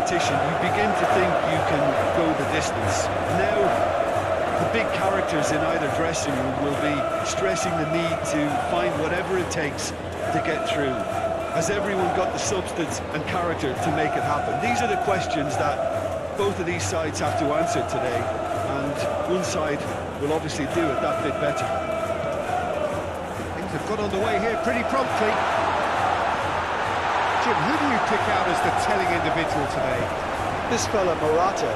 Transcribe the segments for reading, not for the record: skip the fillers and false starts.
competition, you begin to think you can go the distance. Now, the big characters in either dressing room will be stressing the need to find whatever it takes to get through. Has everyone got the substance and character to make it happen? These are the questions that both of these sides have to answer today, and one side will obviously do it that bit better. Things have got underway here pretty promptly. Jim, who do you pick out as the telling individual today? This fella Morata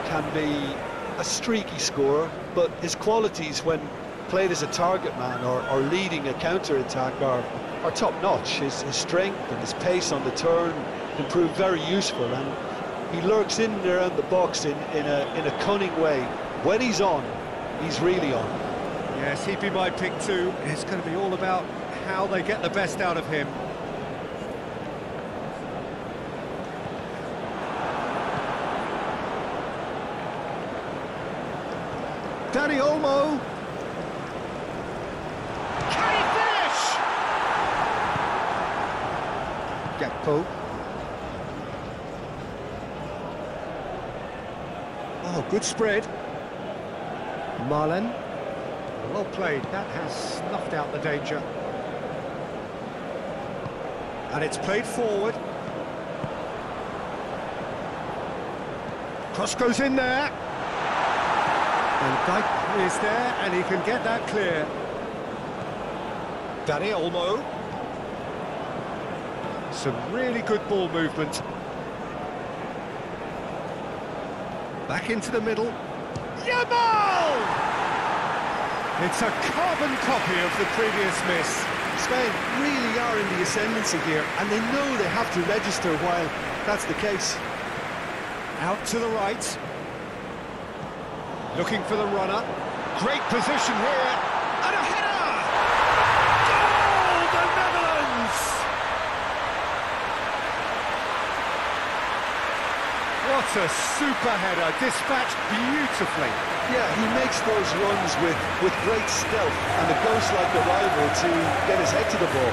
can be a streaky scorer, but his qualities when played as a target man or leading a counter-attack are top-notch. His strength and his pace on the turn can prove very useful, and he lurks in and around the box in a cunning way. When he's on, he's really on. Yes, he'd be my pick too. It's going to be all about how they get the best out of him. Danny Olmo. Can he finish? Gakpo. Oh, good spread. Marlen. Well played. That has snuffed out the danger. And it's played forward. Cross goes in there. And Dyke is there, and he can get that clear. Danny Olmo. Some really good ball movement. Back into the middle. Yamal! It's a carbon copy of the previous miss. Spain really are in the ascendancy here, and they know they have to register while that's the case. Out to the right. Looking for the runner. Great position here. And a header! Goal! The Netherlands! What a super header, dispatched beautifully. Yeah, he makes those runs with great stealth and a ghost-like arrival to get his head to the ball.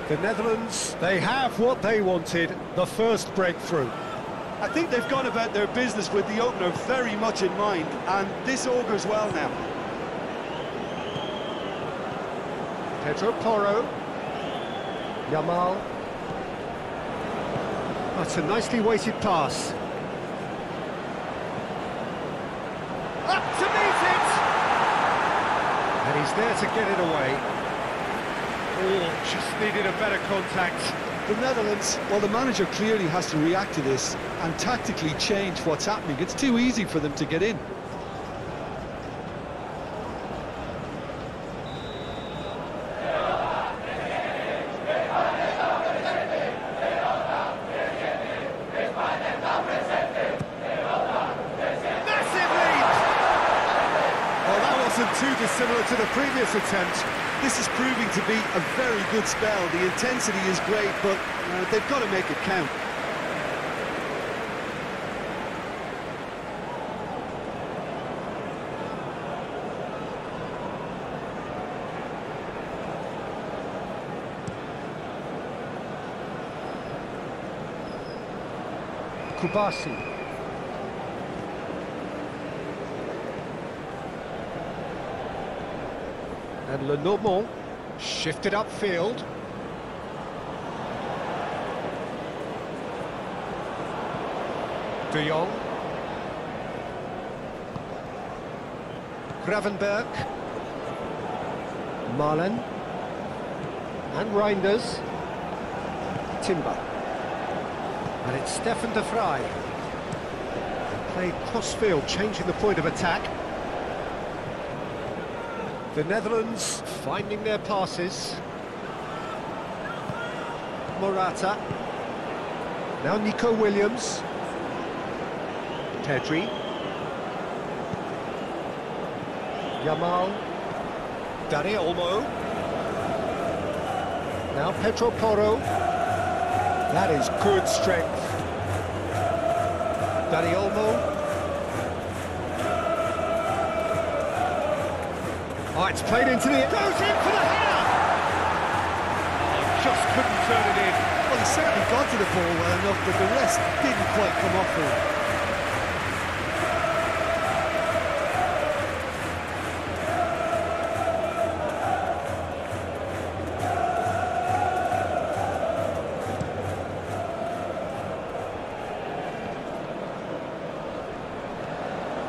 The Netherlands, they have what they wanted, the first breakthrough. I think they've gone about their business with the opener very much in mind, and this augurs well now. Pedro Porro. Yamal. That's a nicely weighted pass. Up to meet it! And he's there to get it away. Oh, just needed a better contact. The Netherlands, well, the manager clearly has to react to this and tactically change what's happening. It's too easy for them to get in. Too dissimilar to the previous attempt. This is proving to be a very good spell. The intensity is great, but they've got to make it count. Kubasi. And Lenormand shifted upfield. De Jong. Gravenberg. Marlen. And Reinders. Timber. And it's Stefan de Vrij. Played cross-field, changing the point of attack. The Netherlands finding their passes. Morata. Now Nico Williams. Pedri. Yamal. Dani Olmo. Now Pedro Porro. That is good strength. Dani Olmo. Oh, it's played into the... Goes in for the header! Oh, just couldn't turn it in. Well, he certainly got to the ball well enough, but the rest didn't quite come off for him.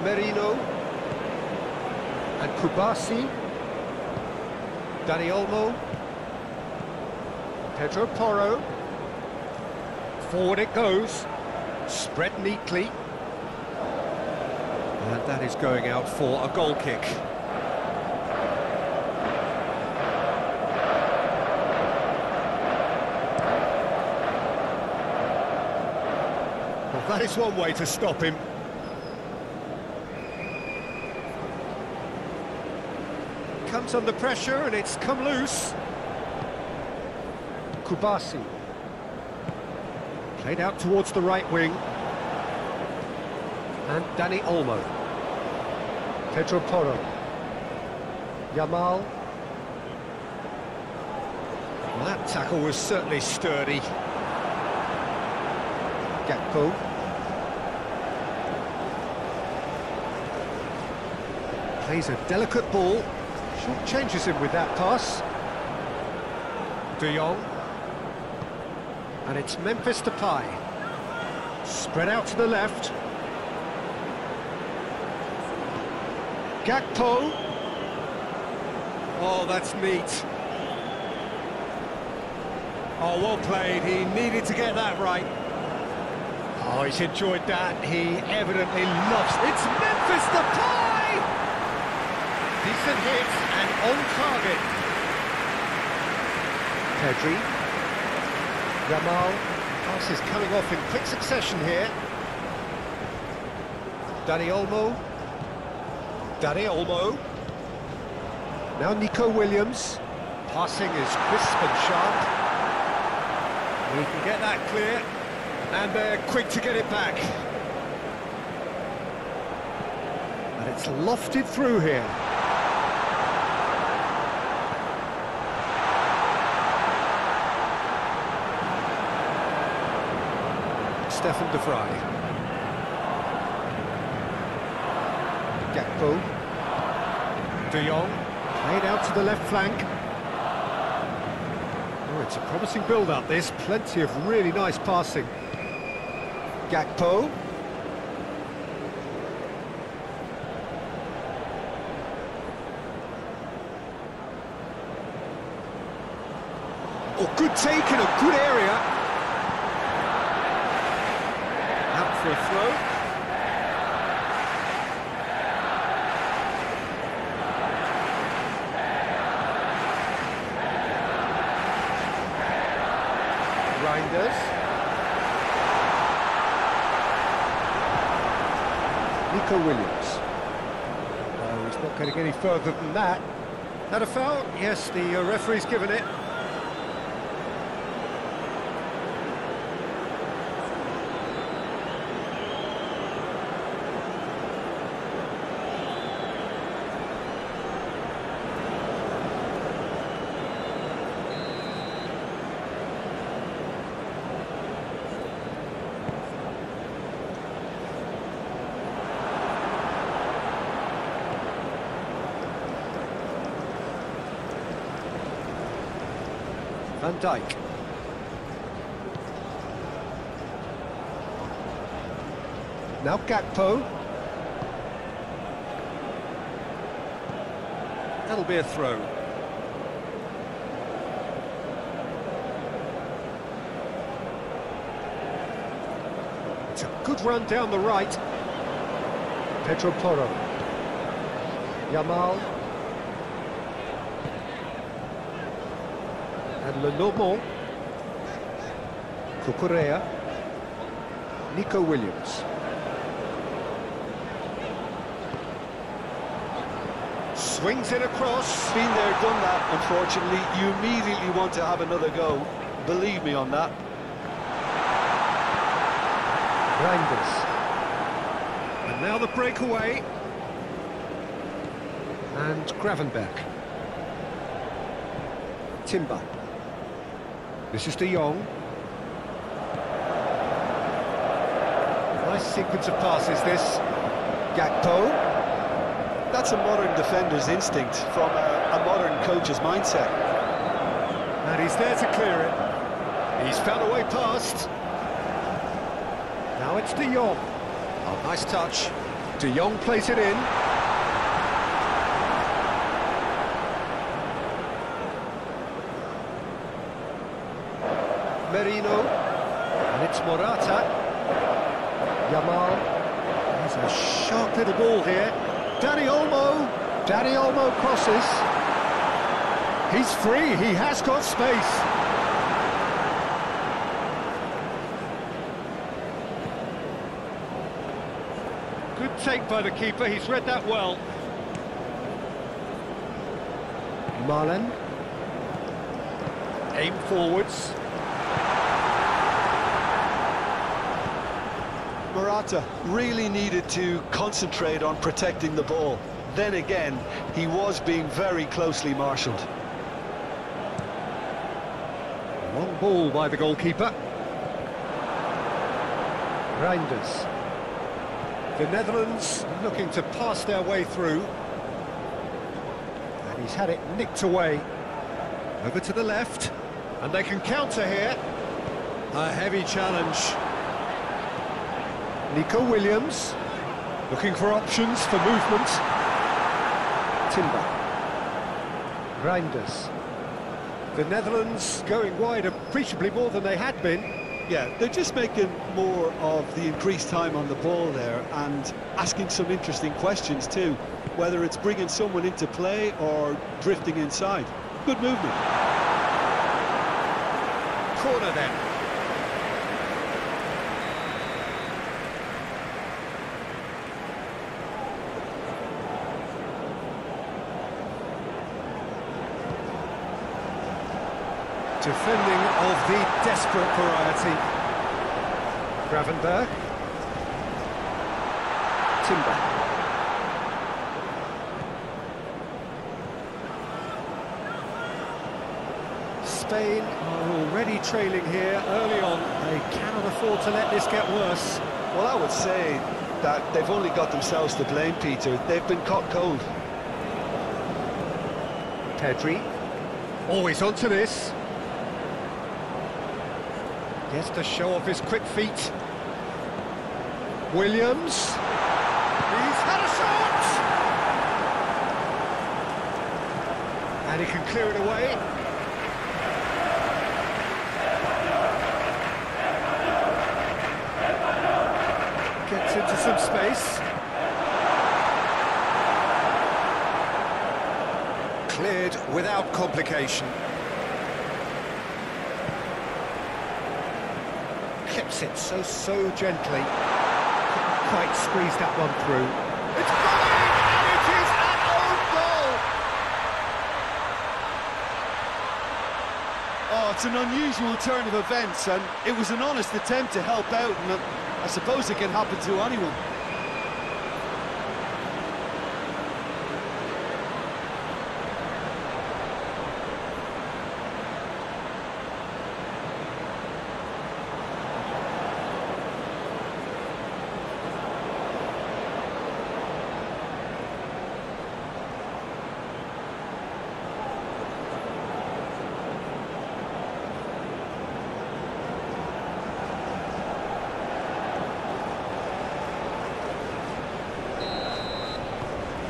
Merino and Kubasi, Dani Olmo, Pedro Porro, forward it goes, spread neatly, and that is going out for a goal kick. Well, that is one way to stop him. Comes under pressure and it's come loose. Kubasi. Played out towards the right wing. And Dani Olmo. Pedro Porro. Yamal. Well, that tackle was certainly sturdy. Gakpo. Plays a delicate ball. Changes him with that pass. De Jong. And it's Memphis Depay. Spread out to the left. Gakpo. Oh, that's neat. Oh, well played. He needed to get that right. Oh, he's enjoyed that. He evidently loves it. It's Memphis Depay! Decent hit and on target. Pedri. Yamal. Pass is coming off in quick succession here. Dani Olmo. Dani Olmo. Now Nico Williams. Passing is crisp and sharp. He can get that clear. And they're quick to get it back. And it's lofted through here. Stefan de Vrij. Gakpo. De Jong. Played out to the left flank. Oh, it's a promising build-up, this. Plenty of really nice passing. Gakpo. Oh, good take in a good area. For a throw. Reinders. Nico Williams. Oh, he's not getting any further than that. That a foul? Yes, the referee's given it. Van Dijk. Now Gakpo. That'll be a throw. It's a good run down the right. Pedro Porro. Yamal. And Lenormand. Cucurella. Nico Williams. Swings it across. Been there, done that, unfortunately. You immediately want to have another go. Believe me on that. Reinders. And now the breakaway. And Gravenberch. Timber. This is De Jong. Nice sequence of passes, this. Gakpo. That's a modern defender's instinct from a modern coach's mindset. And he's there to clear it. He's found a way past. Now it's De Jong. Oh, nice touch. De Jong plays it in. Merino. And it's Morata. Yamal. There's a sharp little ball here. Dani Olmo crosses. He's free, he has got space. Good take by the keeper, he's read that well. Marlen. Aim forwards. Morata really needed to concentrate on protecting the ball. Then again, he was being very closely marshalled. Long ball by the goalkeeper. Reinders. The Netherlands looking to pass their way through. And he's had it nicked away. Over to the left. And they can counter here. A heavy challenge. Nico Williams, looking for options for movement. Timber. Reinders. The Netherlands going wide appreciably more than they had been. Yeah, they're just making more of the increased time on the ball there and asking some interesting questions too, whether it's bringing someone into play or drifting inside. Good movement. Corner then. Defending of the desperate variety. Gravenberch. Timber. Spain are already trailing here early on. They cannot afford to let this get worse. Well, I would say that they've only got themselves to blame, Peter. They've been caught cold. Pedri. Always onto this. Gets to show off his quick feet. Williams. He's had a shot! And he can clear it away. Gets into some space. Cleared without complication. Clips it so gently. Couldn't quite squeeze that one through. It's gone in, and it is an own goal! Oh, it's an unusual turn of events, and it was an honest attempt to help out, and I suppose it can happen to anyone.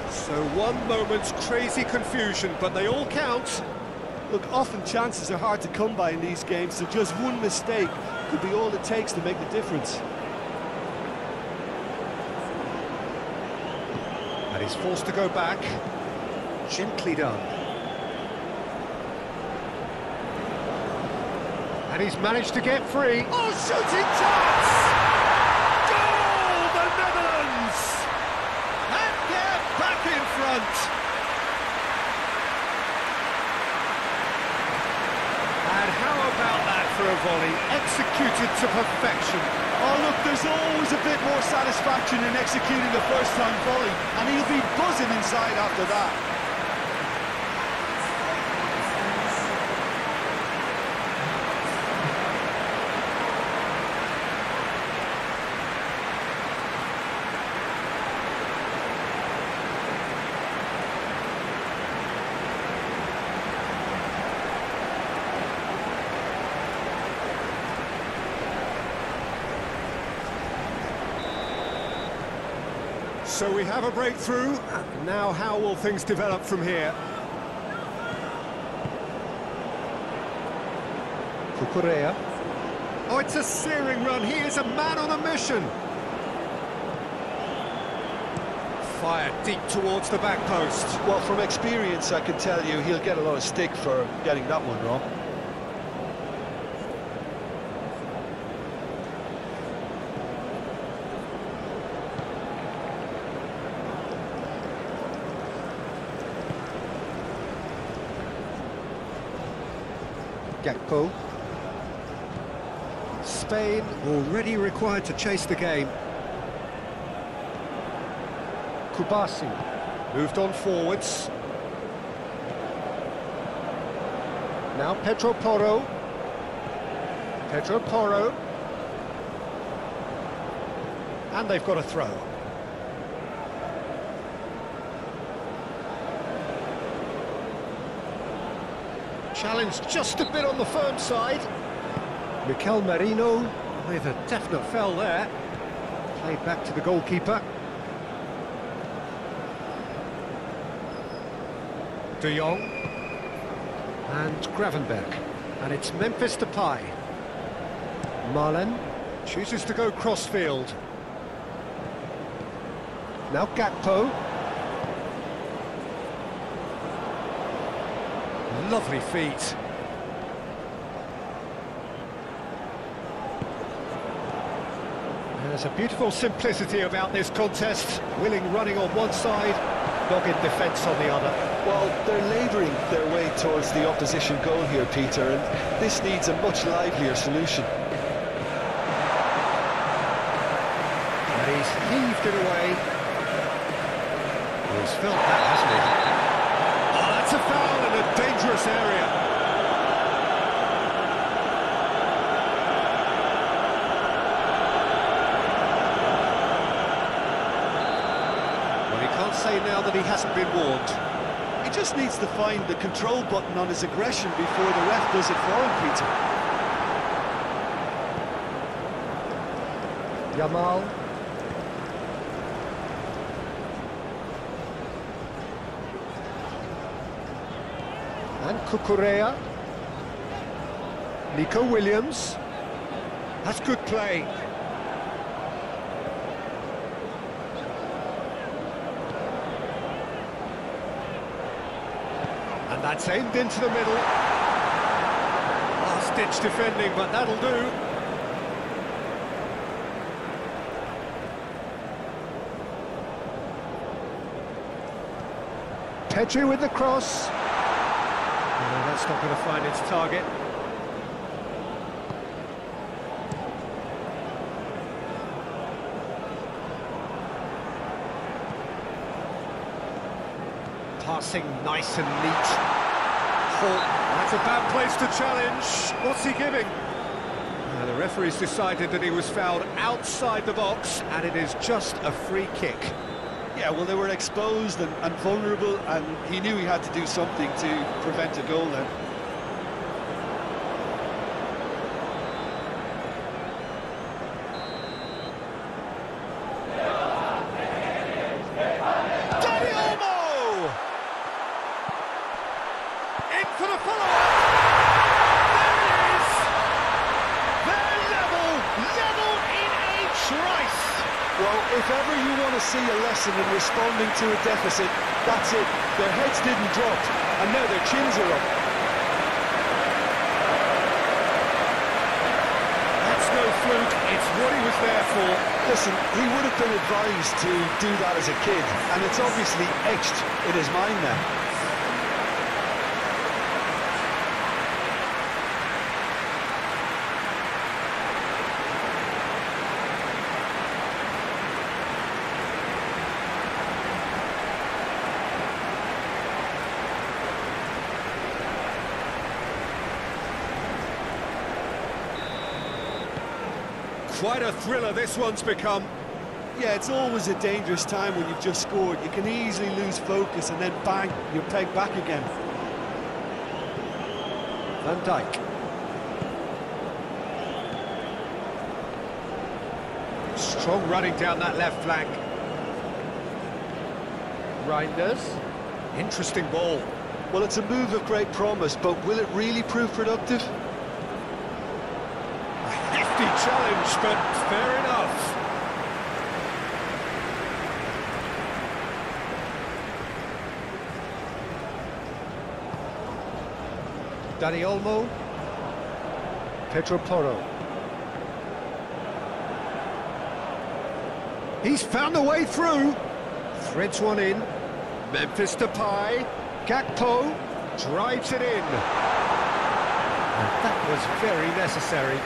So one moment's crazy confusion, but they all count. Look, often chances are hard to come by in these games, so just one mistake could be all it takes to make the difference. And he's forced to go back. Gently done. And he's managed to get free. Oh, shooting chance! to perfection. Oh, look, there's always a bit more satisfaction in executing a first-time volley, and he'll be buzzing inside after that. So we have a breakthrough. Now how will things develop from here? Cucurella. Oh, it's a searing run. He is a man on a mission. Fired deep towards the back post. Well, from experience, I can tell you he'll get a lot of stick for getting that one wrong. Gakpo. Spain already required to chase the game. Kubasi moved on forwards. Now Pedro Porro. Pedro Porro. And they've got a throw. Challenge just a bit on the firm side. Mikel Merino with a definite foul there. Played back to the goalkeeper. De Jong. And Gravenberg. And it's Memphis Depay. Marlen chooses to go crossfield. Now Gakpo. Lovely feet. There's a beautiful simplicity about this contest. Willing running on one side, dogged defence on the other. Well, they're labouring their way towards the opposition goal here, Peter, and this needs a much livelier solution. And he's heaved it away. He's felt that, hasn't he? Oh, that's a foul in a dangerous area. Well, he can't say now that he hasn't been warned. He just needs to find the control button on his aggression before the ref does it for him, Peter. Yamal. And Cucurella. Nico Williams. That's good play. And that's aimed into the middle. Last-ditch defending, but that'll do. Petri with the cross. No, that's not going to find its target. Passing nice and neat. Oh, that's a bad place to challenge. What's he giving? The referee's decided that he was fouled outside the box, and it is just a free kick. Yeah, well, they were exposed and vulnerable, and he knew he had to do something to prevent a goal then. For the follow-up! There it is! They're level in a trice! Well, if ever you want to see a lesson in responding to a deficit, that's it. Their heads didn't drop, and now their chins are up. That's no fluke, it's what he was there for. Listen, he would have been advised to do that as a kid, and it's obviously etched in his mind now. Quite a thriller this one's become. Yeah, it's always a dangerous time when you've just scored. You can easily lose focus and then bang, you're pegged back again. Van Dijk. Strong running down that left flank. Reinders. Interesting ball. Well, it's a move of great promise, but will it really prove productive? A hefty challenge, but fair enough. Dani Olmo. Pedro Porro. He's found a way through. Threads one in. Memphis Depay. Gakpo drives it in. And that was very necessary.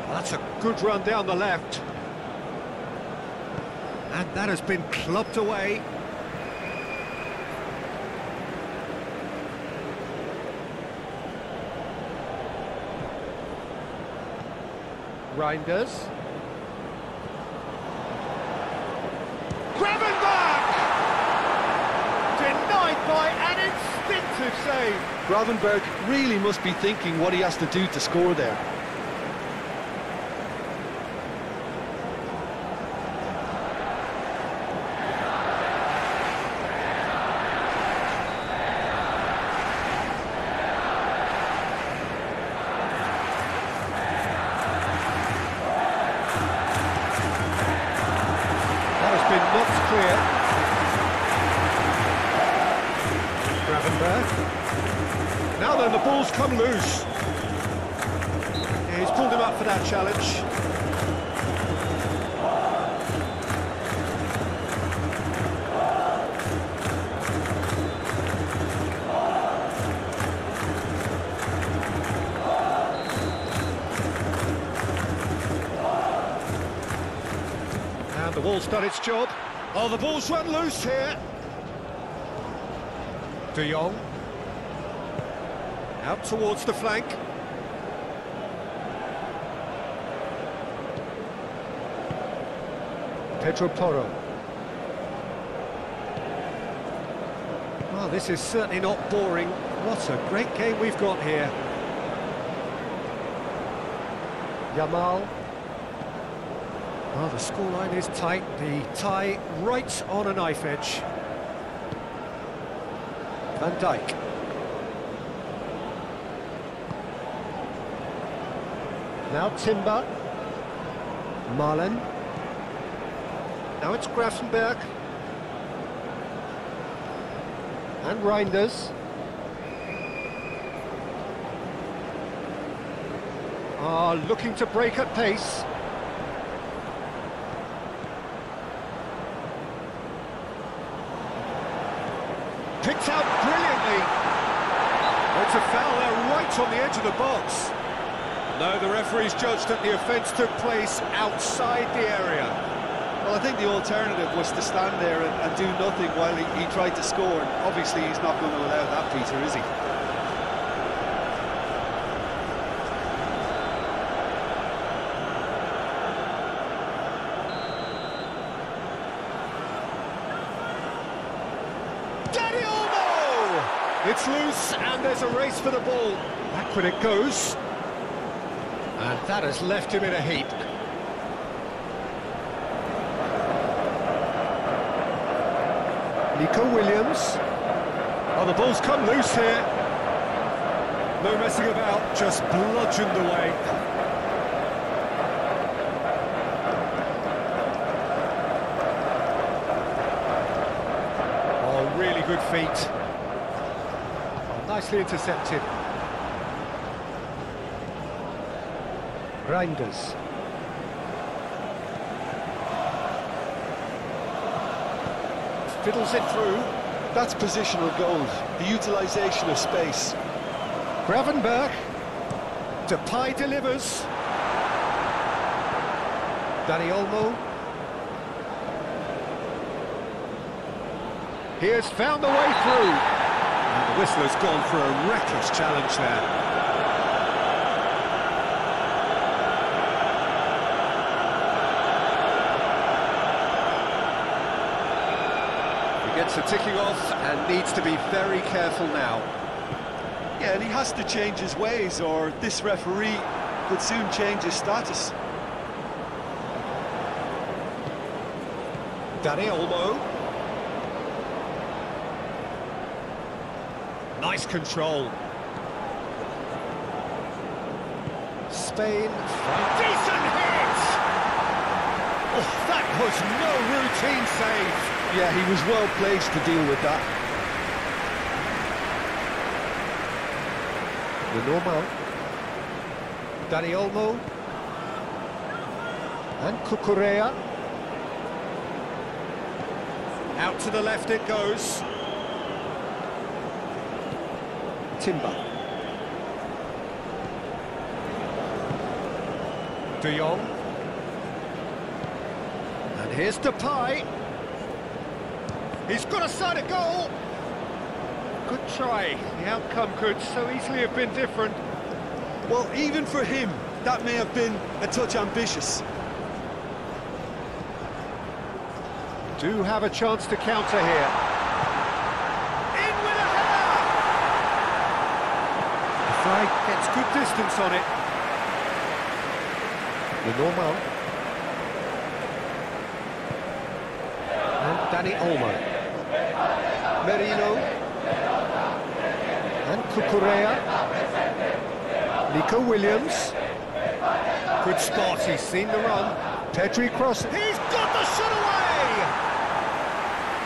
That's a good run down the left. And that has been clubbed away. Reinders. Gravenberch! Denied by an instinctive save. Gravenberch really must be thinking what he has to do to score there. Clear. Gravenberch. Now then, the ball's come loose. Yeah, he's pulled him up for that challenge. And the ball's done its job. Oh, the ball's run loose here. De Jong. Out towards the flank. Pedro Porro. Well, this is certainly not boring. What a great game we've got here. Yamal. Well, the scoreline is tight, the tie right on a knife edge. Van Dijk. Now Timber. Marlen. Now it's Gravenberch. And Reinders. Looking to break at pace. Picked out brilliantly. Oh, it's a foul there right on the edge of the box. No, the referee's judged that the offence took place outside the area. Well, I think the alternative was to stand there and do nothing while he tried to score. And obviously, he's not going to allow that, Peter, is he? It's loose, and there's a race for the ball. Back when it goes. And that has left him in a heap. Nico Williams. Oh, the ball's come loose here. No messing about, just bludgeoned away. Oh, really good feet. Nicely intercepted. Reinders. Fiddles it through. That's positional gold, the utilisation of space. Gravenberch. Depay delivers. Dani Olmo. He has found the way through. And the whistler's gone for a reckless challenge there. He gets the ticking off and needs to be very careful now. Yeah, and he has to change his ways, or this referee could soon change his status. Dani Olmo. Nice control. Spain. Decent hit! Oh, that was no routine save. Yeah, he was well placed to deal with that. The normal. Dani Olmo. And Cucurella. Out to the left it goes. Timber. De Jong. And here's Depay. He's got a side of goal. Good try. The outcome could so easily have been different. Well, even for him, that may have been a touch ambitious. Do have a chance to counter here. In with a header! The flag gets good distance on it. The normal. And Dani Olmo. Merino. And Cucurella. Nico Williams. Good spot, he's seen the run. Pedri cross. He's got the shot away!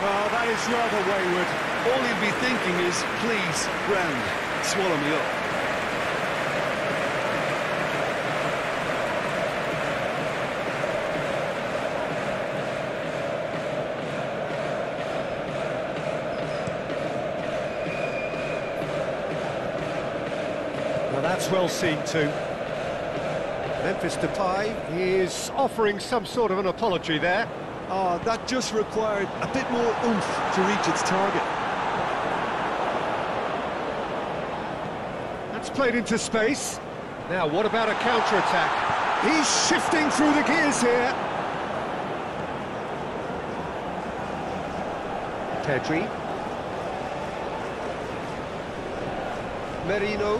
Oh, that is rather wayward. All he'd be thinking is, please, ground, swallow me up. Well, that's well seen too. Memphis Depay is offering some sort of an apology there. Oh, that just required a bit more oomph to reach its target. That's played into space. Now, what about a counter-attack? He's shifting through the gears here. Pedri. Merino.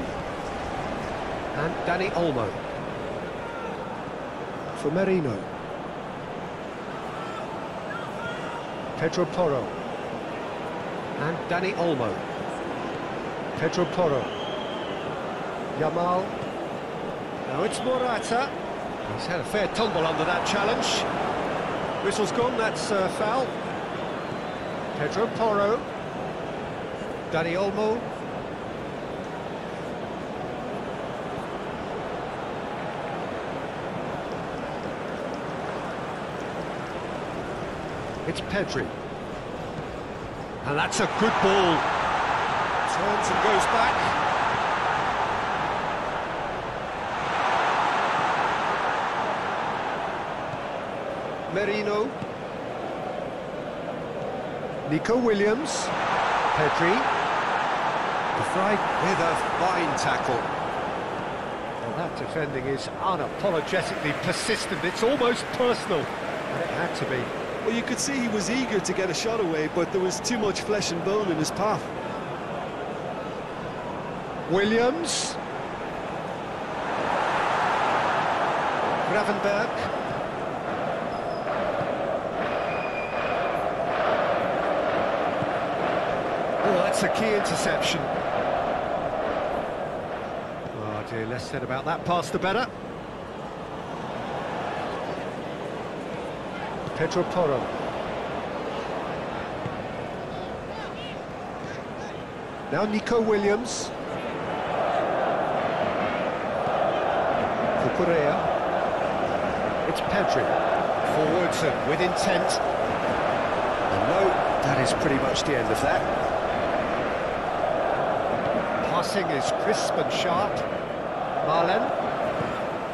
And Dani Olmo. For Merino. Pedro Porro. And Dani Olmo. Pedro Porro. Yamal. Now it's Morata. He's had a fair tumble under that challenge. Whistle's gone, that's foul. Pedro Porro. Dani Olmo. It's Pedri. And that's a good ball. Turns and goes back. Merino. Nico Williams. Pedri. The fly with a fine tackle. Well, that defending is unapologetically persistent. It's almost personal. And it had to be. Well, you could see he was eager to get a shot away, but there was too much flesh and bone in his path. Williams. Gravenberg. Oh, that's a key interception. Oh dear, less said about that pass the better. Pedro Porro. Now Nico Williams. Cucurella. It's Pedri. Forwards and with intent. And no, that is pretty much the end of that. Passing is crisp and sharp. Marlen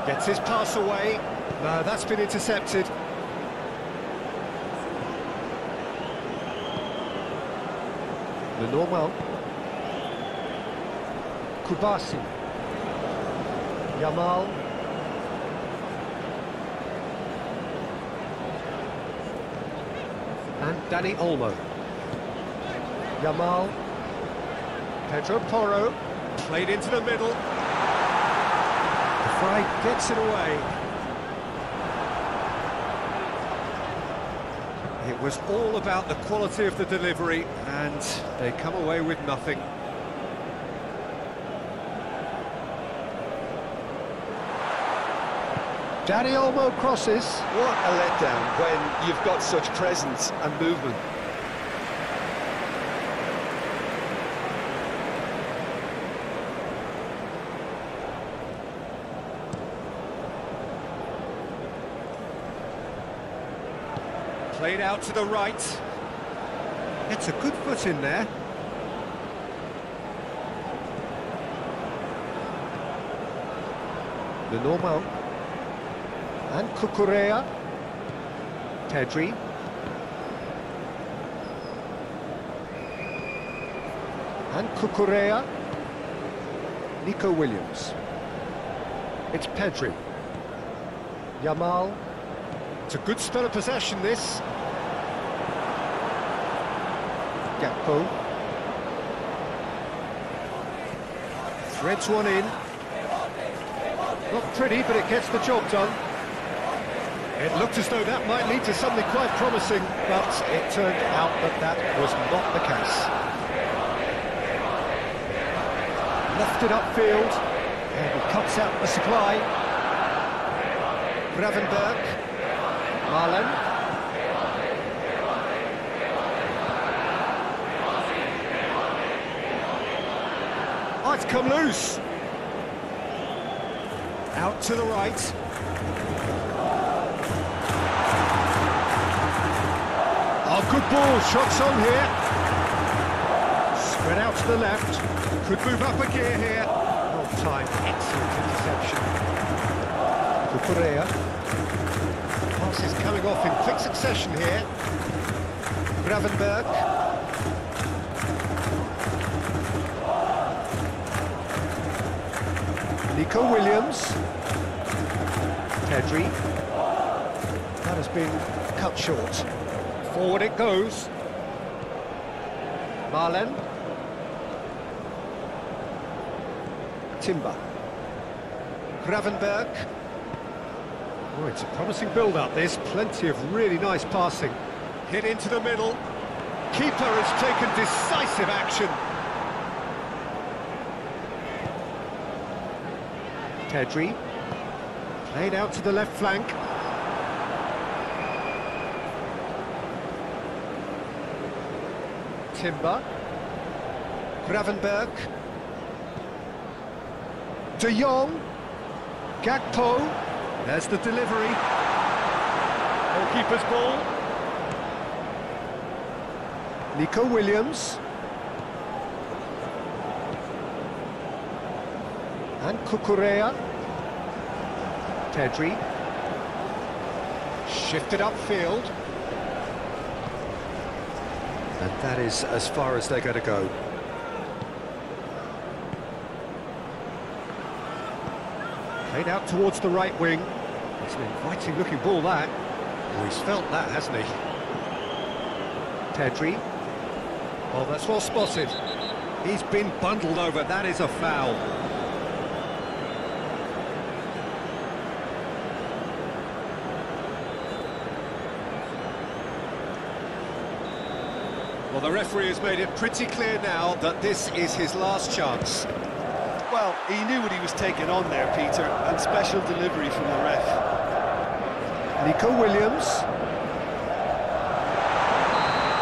gets his pass away. No, that's been Le Normand. Kubasi. Yamal. And Dani Olmo. Yamal. Pedro Porro. Played into the middle. Fry gets it away. It was all about the quality of the delivery, and they come away with nothing. Dani Olmo crosses. What a letdown when you've got such presence and movement. Played out to the right. It's a good foot in there. Le Normand. And Cucurella. Pedri. And Cucurella. Nico Williams. It's Pedri. Yamal. It's a good spell of possession, this. Gakpo. Threads one in. Not pretty, but it gets the job done. It looked as though that might lead to something quite promising, but it turned out that that was not the case. Lofted upfield, and he cuts out the supply. Gravenberg. Marlen. Oh, it's come loose. Out to the right. Oh, good ball, shots on here. Spread out to the left. Could move up a gear here. Well timed, excellent interception. Cucurella. Passes coming off in quick succession here. Gravenberg. Nico Williams. Pedri. That has been cut short. Forward it goes. Marlen. Timber. Gravenberg. Oh, it's a promising build-up, this. Plenty of really nice passing. Hit into the middle. Keeper has taken decisive action. Pedri. Played out to the left flank. Timber. Gravenberg. De Jong. Gakpo. There's the delivery. Goalkeeper's ball. Nico Williams. And Cucurella. Pedri. Shifted upfield. And that is as far as they're going to go. Played out towards the right wing. It's an inviting looking ball, that. Oh, he's felt that, hasn't he? Pedri. Oh, that's well spotted. He's been bundled over. That is a foul. Well, the referee has made it pretty clear now that this is his last chance. Well, he knew what he was taking on there, Peter, and special delivery from the ref. Nico Williams.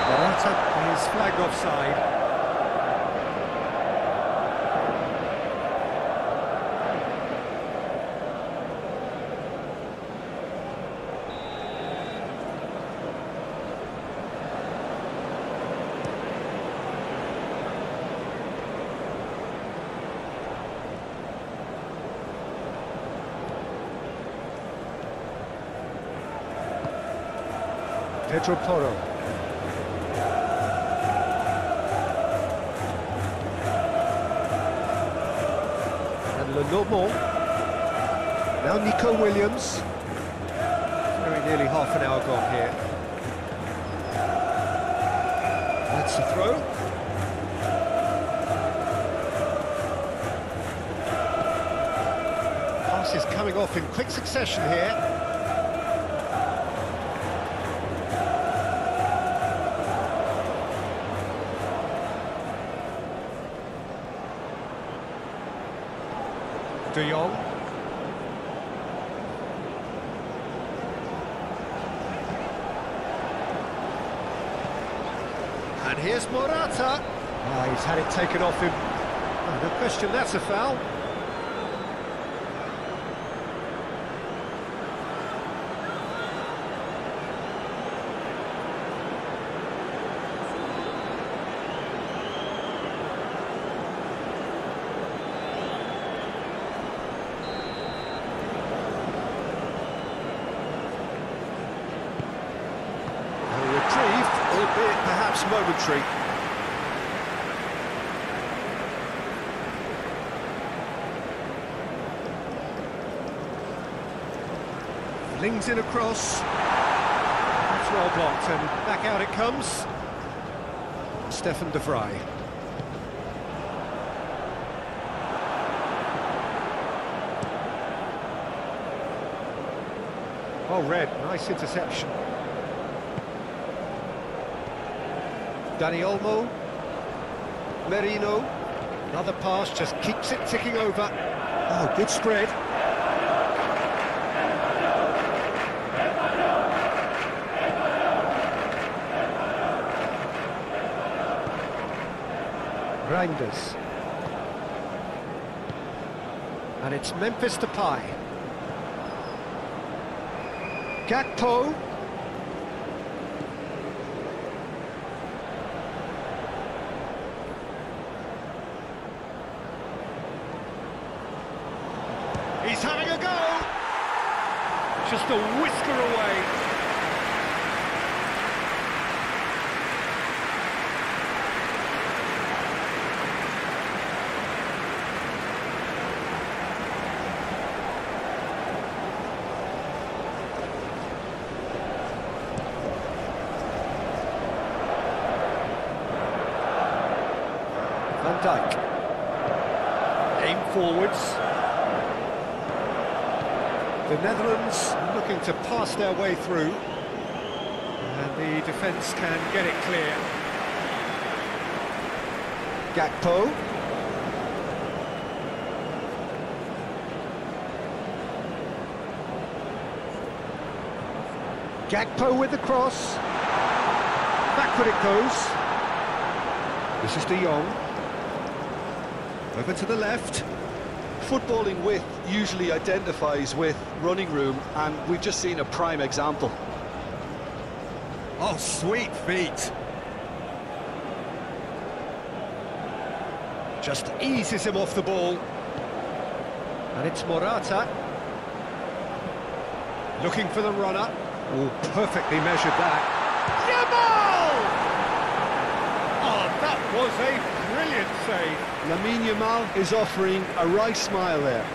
Morata is flagged offside. Pedro Porro. Lenormand. Now Nico Williams. Very nearly half an hour gone here. That's the throw. Passes coming off in quick succession here. De Jong. And here's Morata. He's had it taken off him. Oh, no question, that's a foul. Albeit perhaps momentary. Flings in across. That's well blocked, and back out it comes. Stefan de Vrij. Oh, Red, nice interception. Dani Olmo, Merino, another pass, just keeps it ticking over. Oh, good spread. Reinders. And it's Memphis Depay. Gakpo. He's having a go! Just a whisker away. Van Dijk. Aim forwards. The Netherlands looking to pass their way through, and the defence can get it clear. Gakpo. Gakpo with the cross. Backward it goes. This is De Jong. Over to the left. Footballing width usually identifies with running room, and we've just seen a prime example. Oh, sweet feet. Just eases him off the ball. And it's Morata. Looking for the runner. Oh, perfectly measured that. Yamal! Oh, that was a brilliant save. Lamine Yamal is offering a wry smile there.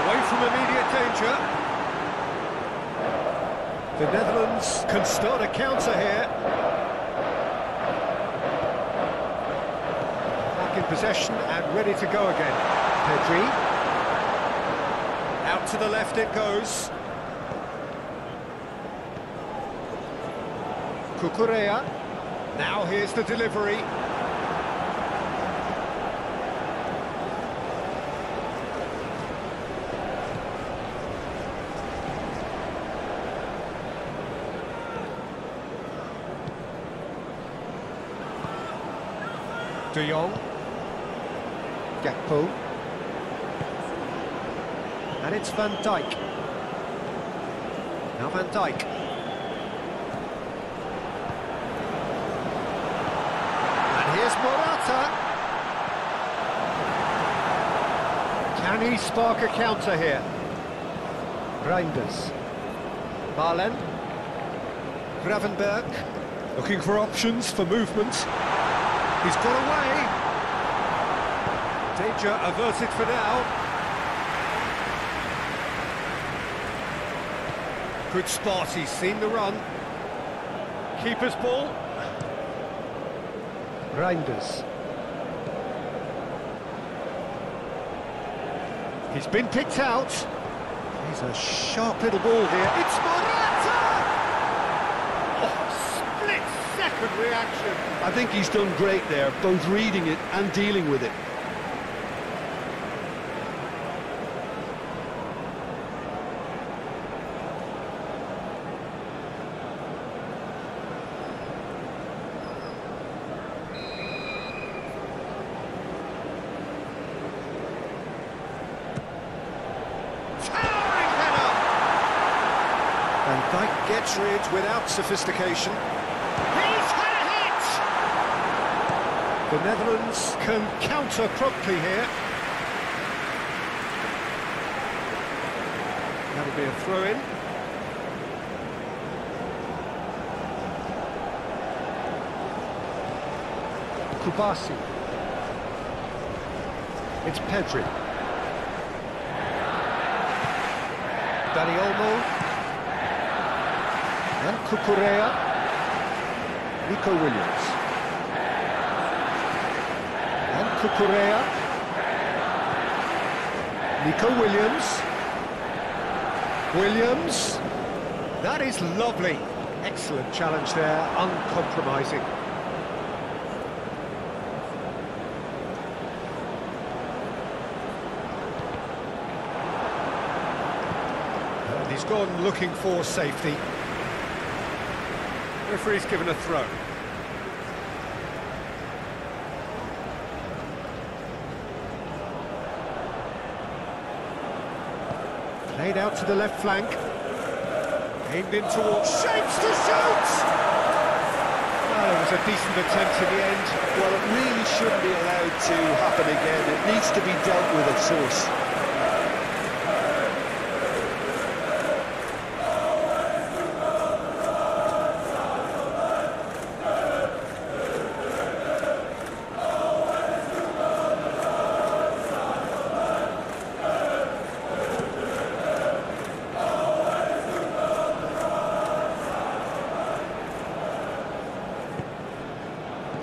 Away from immediate danger. The Netherlands can start a counter here. Back in possession and ready to go again. Pedri. Out to the left it goes. Cucurella. Now here's the delivery. De Jong. Gakpo. And it's Van Dijk. Now Van Dijk. Here's Morata. Can he spark a counter here? Reinders. Marlen. Gravenberg. Looking for options for movement. He's got away. Danger averted for now. Good spot, he's seen the run. Keeper's ball. Reinders. He's been picked out. He's a sharp little ball here. It's Morata! Oh, split-second reaction. I think he's done great there, both reading it and dealing with it. And Dijk gets rid without sophistication. He's had a hit! The Netherlands can counter promptly here. That'll be a throw-in. Kubasi. It's Pedri. Dani Olmo. And Cucurella. Nico Williams. And Cucurella. Nico Williams. Williams. That is lovely. Excellent challenge there, uncompromising. And he's gone looking for safety. Referee's given a throw. Played out to the left flank. Aimed in towards... Shapes to shoot! Oh, it was a decent attempt in the end. Well, it really shouldn't be allowed to happen again. It needs to be dealt with at source.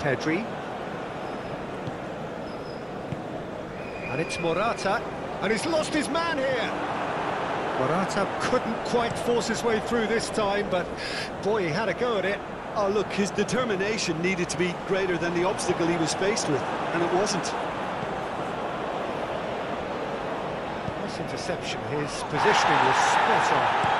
Pedri. And it's Morata. And he's lost his man here. Morata couldn't quite force his way through this time, but boy, he had a go at it. Oh, look, his determination needed to be greater than the obstacle he was faced with, and it wasn't. Nice interception. His positioning was spot on.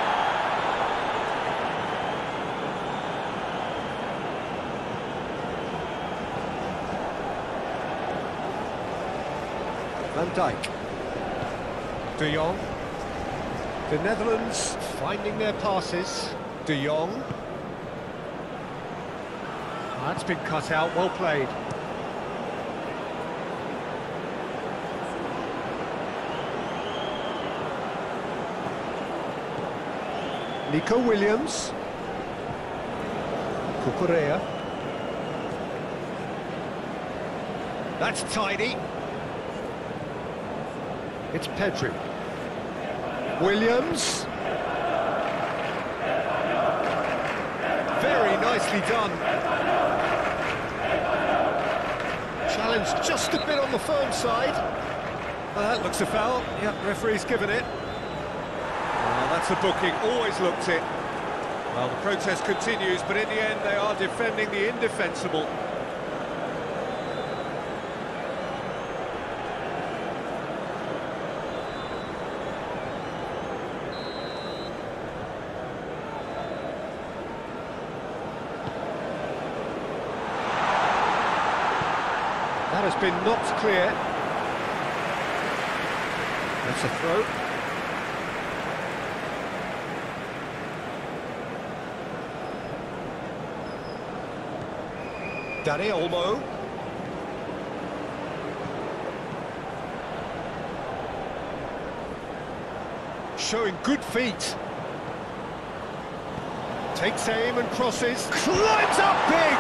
Van Dijk. De Jong. The Netherlands finding their passes. De Jong. That's been cut out, well played. Nico Williams. Cucurella. That's tidy. It's Pedri. Williams. Very nicely done. Challenge just a bit on the firm side. That looks a foul. Yep, referee's given it. Well, that's a booking, always looked it. Well, the protest continues, but in the end they are defending the indefensible. That has been knocked clear. That's a throw. Dani Olmo. Showing good feet. Takes aim and crosses. Climbs up big!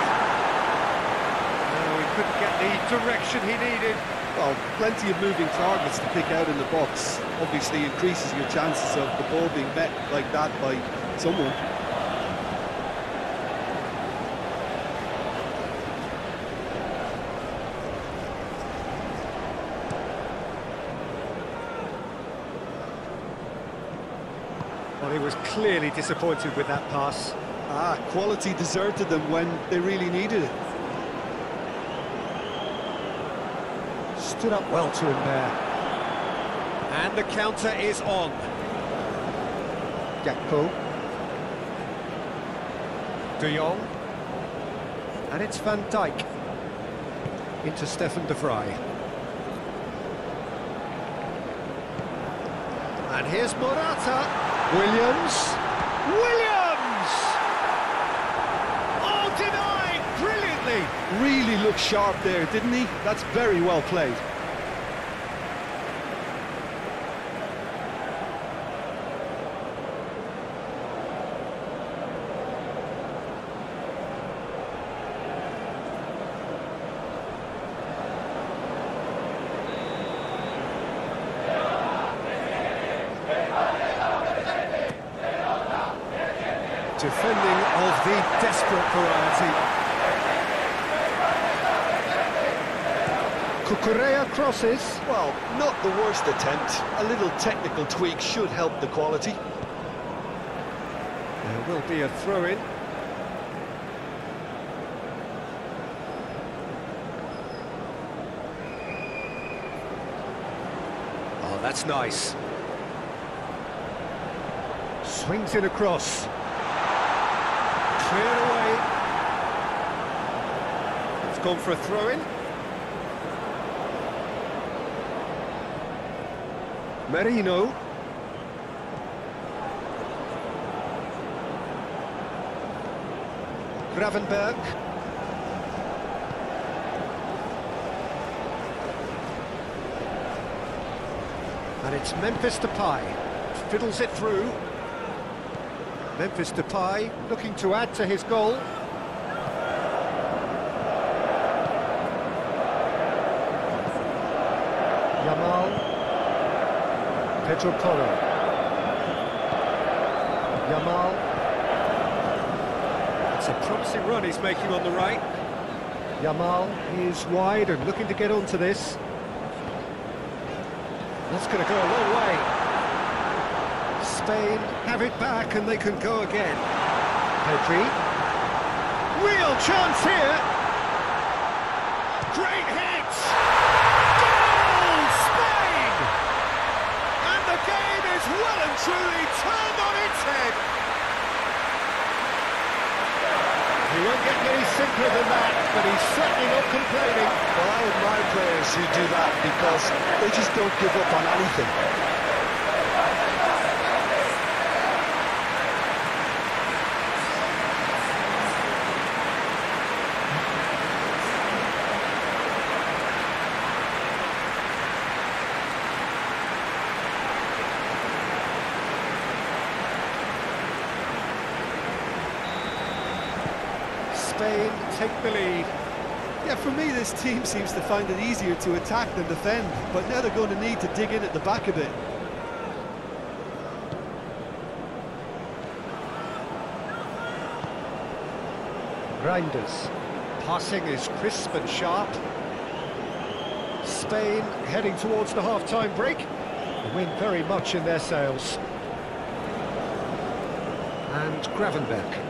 No, he couldn't get the direction he needed. Well, plenty of moving targets to pick out in the box. Obviously increases your chances of the ball being met like that by someone. Well, he was clearly disappointed with that pass. Quality deserted them when they really needed it. Stood up well to him there. And the counter is on. Gakpo. De Jong. And it's Van Dijk. Into Stefan de Vrij. And here's Morata. Williams. Williams! Oh, denied brilliantly! Really looked sharp there, didn't he? That's very well played. Defending of the desperate variety. Cucurella crosses. Well, not the worst attempt. A little technical tweak should help the quality. There will be a throw-in. Oh, that's nice. Swings in across. Clear away. It's gone for a throw-in. Merino. Gravenberg. And it's Memphis Depay. Fiddles it through. Memphis Depay looking to add to his goal. Yamal. Pedro Porro. Yamal. It's a promising run he's making on the right. Yamal is wide and looking to get onto this. That's going to go a long way. Spain have it back and they can go again. Pedri. Real chance here. Great hits. Goal, Spain! And the game is well and truly turned on its head. He won't get any simpler than that, but he's certainly not complaining. Well, I admire players who do that because they just don't give up on anything. Spain take the lead. Yeah, for me, this team seems to find it easier to attack than defend, but now they're going to need to dig in at the back a bit. Reinders. Passing is crisp and sharp. Spain heading towards the half-time break. The wind very much in their sails. And Gravenberg.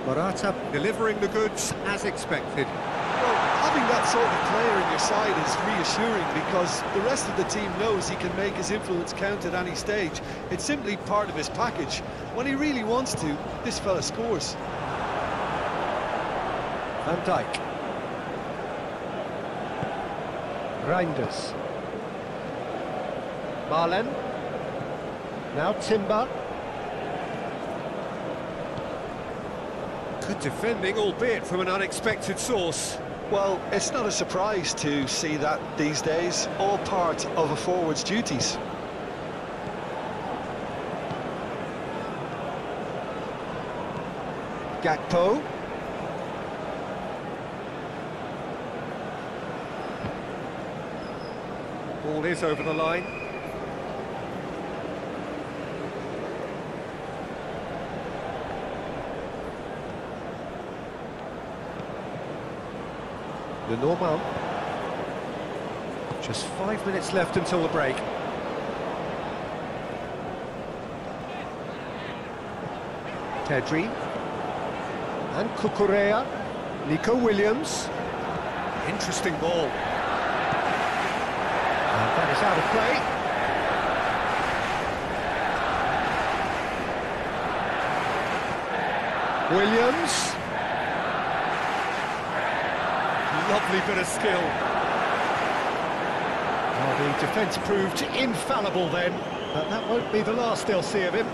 Morata delivering the goods as expected. Well, having that sort of player in your side is reassuring because the rest of the team knows he can make his influence count at any stage. It's simply part of his package. When he really wants to, this fella scores. Van Dijk. Reinders. Marlen. Now Timber. Good defending, albeit from an unexpected source. Well, it's not a surprise to see that these days, all part of a forward's duties. Gakpo. Ball is over the line. The normal. Just 5 minutes left until the break. Pedri. And Cucurella. Nico Williams. Interesting ball. And that is out of play. Williams. Lovely bit of skill. Oh, the defence proved infallible then, but that won't be the last they'll see of him.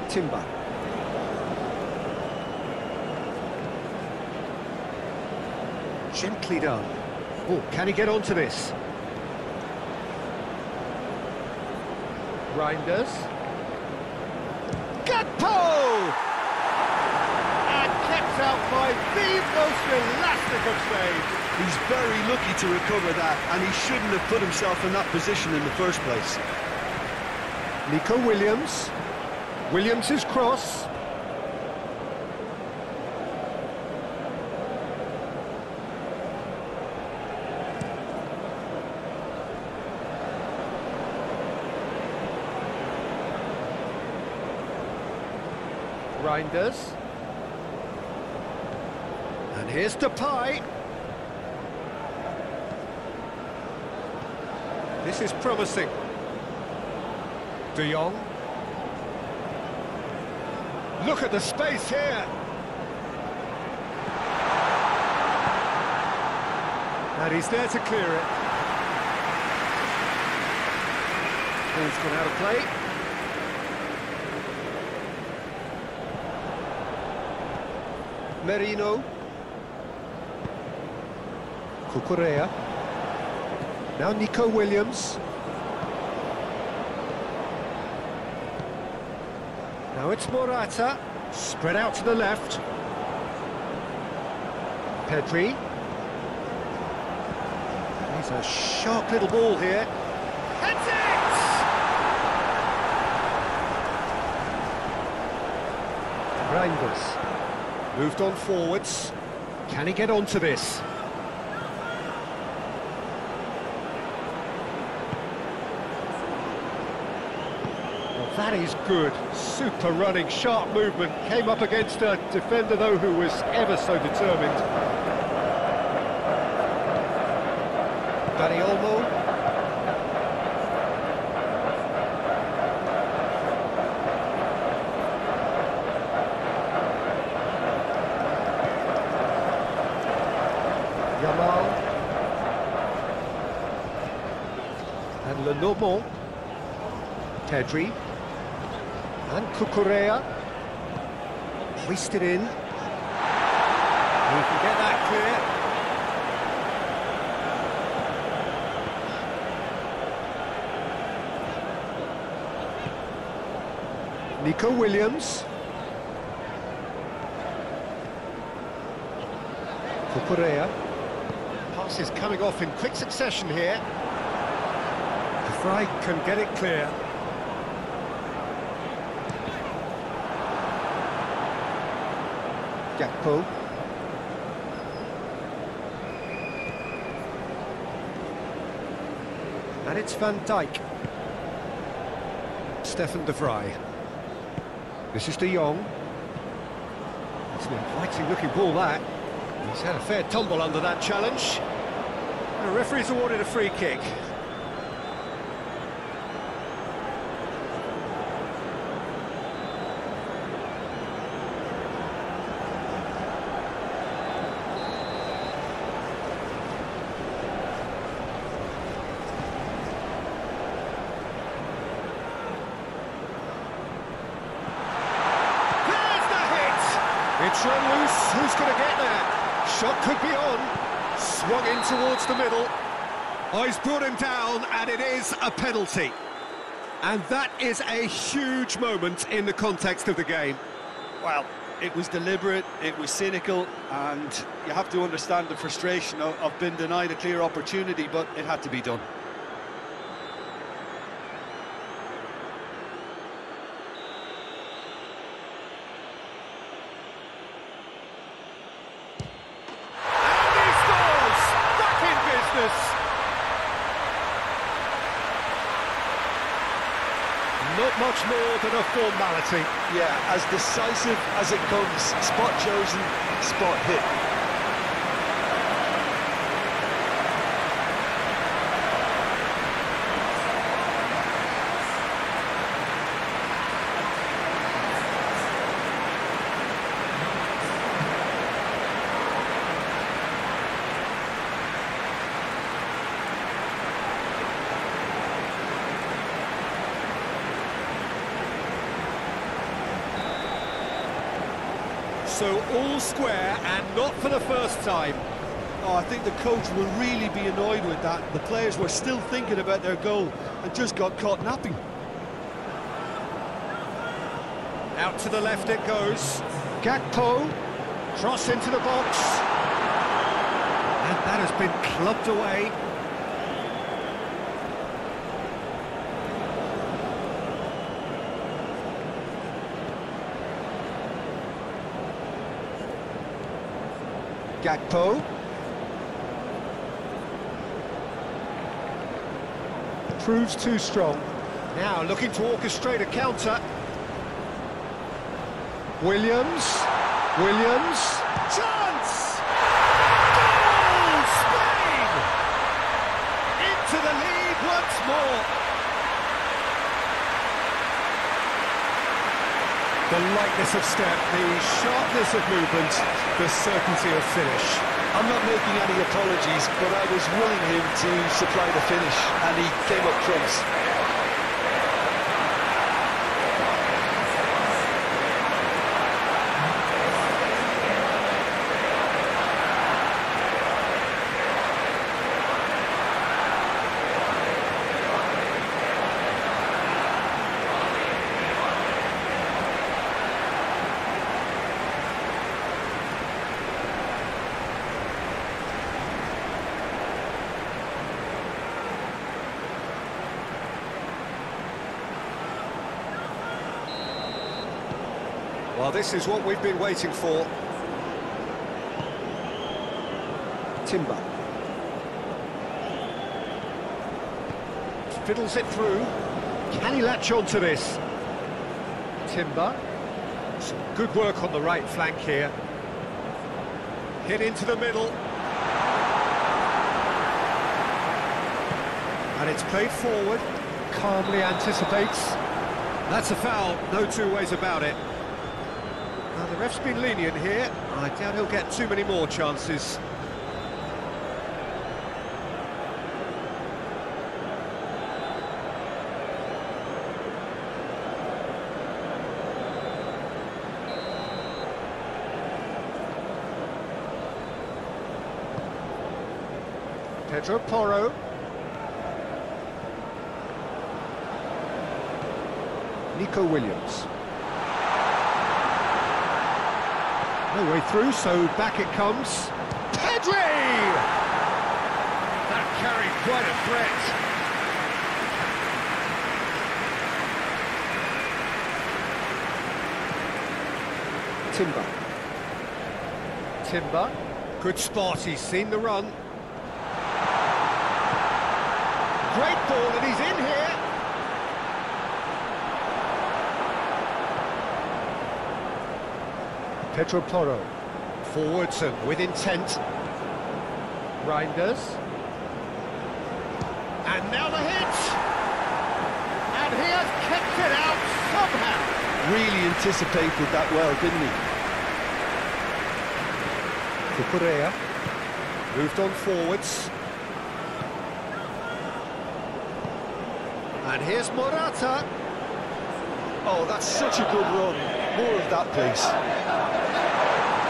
Timber. Gently done. Oh, can he get onto this? Reinders. Gakpo! And kept out by the most elastic of saves. He's very lucky to recover that, and he shouldn't have put himself in that position in the first place. Nico Williams. Williams' cross. Reinders. And here's Depay. This is promising. De Jong. Look at the space here. And he's there to clear it. Ball's gone out of play. Merino. Cucurella. Now Nico Williams. Now it's Morata. Spread out to the left. Pedri. He's a sharp little ball here. Heads it! Reinders. Moved on forwards. Can he get onto this? Well, that is good. Super running, sharp movement. Came up against a defender, though, who was ever so determined. Dani Olmo. Yamal. And Lenormand. Pedri. And Cucurella. Hoisted in. We can get that clear. Nico Williams. Cucurella. Passes coming off in quick succession here. De Vrij can get it clear. Gakpo. And it's Van Dijk. Stefan De Vrij. This is De Jong. It's an inviting looking ball, that. He's had a fair tumble under that challenge. And the referee's awarded a free kick. It's run loose, who's going to get there? Shot could be on, swung in towards the middle. Oh, he's brought him down, and it is a penalty. And that is a huge moment in the context of the game. Well, it was deliberate, it was cynical, and you have to understand the frustration of being denied a clear opportunity, but it had to be done. And he scores! Back in business! Not much more than a formality. Yeah, as decisive as it comes. Spot chosen, spot hit. So all square, and not for the first time. Oh, I think the coach will really be annoyed with that. The players were still thinking about their goal and just got caught napping. Out to the left it goes. Gakpo, cross into the box. And that has been clubbed away. Gakpo. Proves too strong. Now looking to orchestrate a counter. Williams. Chance! Goal! Spain! Into the lead once more. The lightness of step, the sharpness of movement, the certainty of finish. I'm not making any apologies, but I was willing him to supply the finish, and he came up trumps. Well, this is what we've been waiting for. Timber. Fiddles it through. Can he latch on to this? Timber. Some good work on the right flank here. Hit into the middle. And it's played forward. Calmly anticipates. That's a foul, no two ways about it. Now, the ref's been lenient here. I doubt he'll get too many more chances. Pedro Porro. Nico Williams. No way through, so back it comes. Pedri! That carried quite a threat. Timber. Good spot, he's seen the run. Great ball, and he's in here. Pedro Porro. Forwards and with intent. Reinders. And now the hit! And he has kept it out somehow. Really anticipated that well, didn't he? Cucurella. Moved on forwards. And here's Morata. Oh, that's such a good run. More of that, please.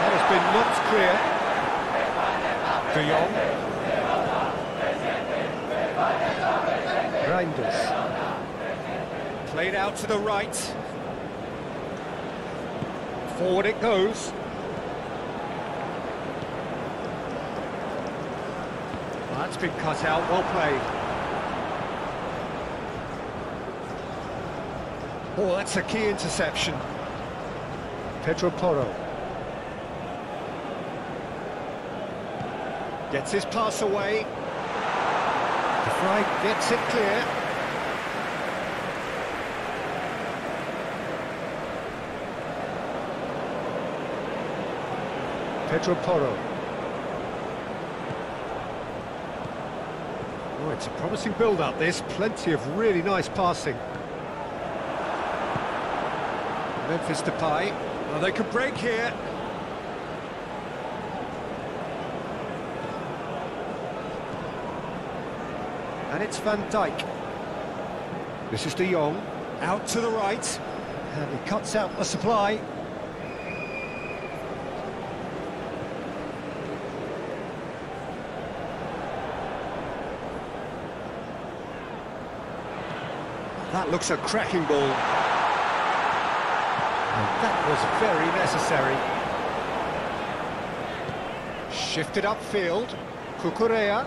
That has been knocked clear. De Jong. Reinders. Played out to the right. Forward it goes. That's been cut out, well played. Oh, that's a key interception. Pedro Porro. Gets his pass away. De Vrij gets it clear. Pedro Porro. Oh, it's a promising build-up, this. Plenty of really nice passing. Memphis Depay. Oh, they could break here. And it's Van Dijk. This is De Jong. Out to the right. And he cuts out the supply. That looks a cracking ball. And that was very necessary. Shifted upfield. Cucurella.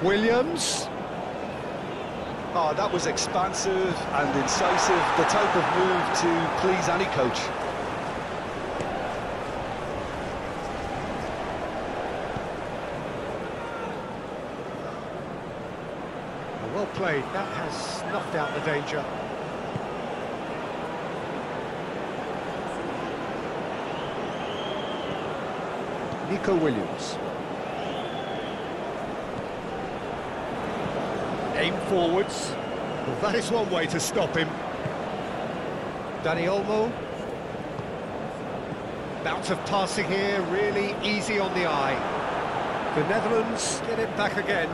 Williams. Oh, that was expansive and incisive, the type of move to please any coach. Well played, that has snuffed out the danger. Nico Williams. Aim forwards. Well, that is one way to stop him. Dani Olmo. Bout of passing here, really easy on the eye. The Netherlands get it back again.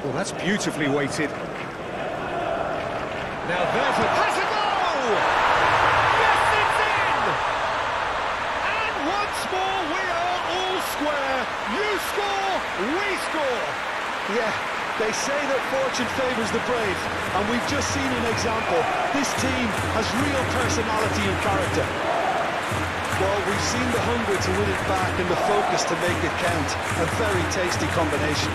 Well, that's beautifully weighted. Now there's a... Has a goal! Yes, it's in! And once more we are all square. You score, we score. Yeah, they say that fortune favours the brave, and we've just seen an example. This team has real personality and character. Well, we've seen the hunger to win it back and the focus to make it count. A very tasty combination.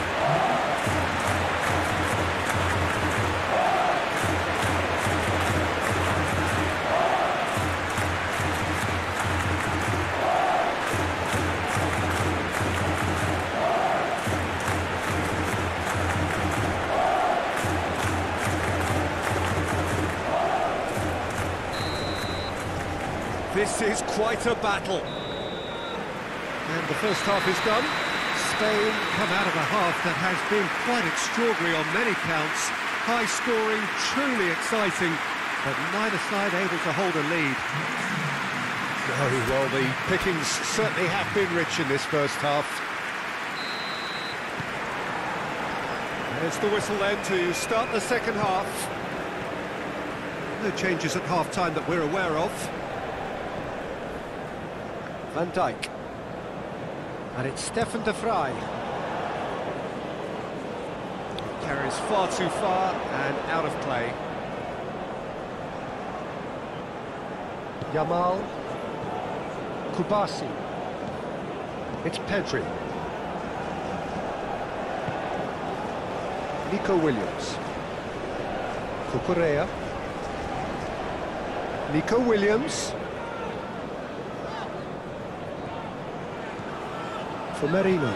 This is quite a battle. And the first half is done. Spain come out of a half that has been quite extraordinary on many counts. High scoring, truly exciting, but neither side able to hold a lead. Oh, well, the pickings certainly have been rich in this first half. There's the whistle then to start the second half. No changes at half-time that we're aware of. Van Dijk. And it's Stefan de Vrij. Carries far too far and out of play. Yamal. Kubasi. It's Pedri. Nico Williams. Cucurella. Nico Williams. For Merino.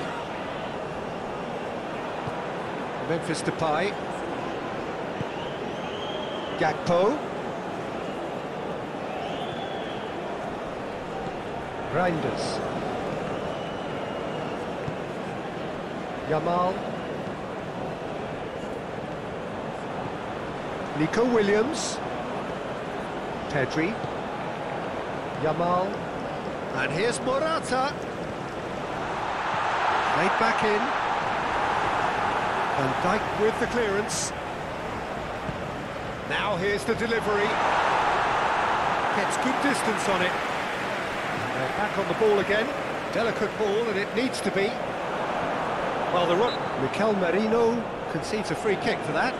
Memphis Depay. Gakpo. Reinders. Yamal. Nico Williams. Pedri. Yamal. And here's Morata. Laid back in. Van Dijk with the clearance. Now here's the delivery. Gets good distance on it. Back on the ball again. Delicate ball, and it needs to be. Well, Mikel Merino concedes a free kick for that.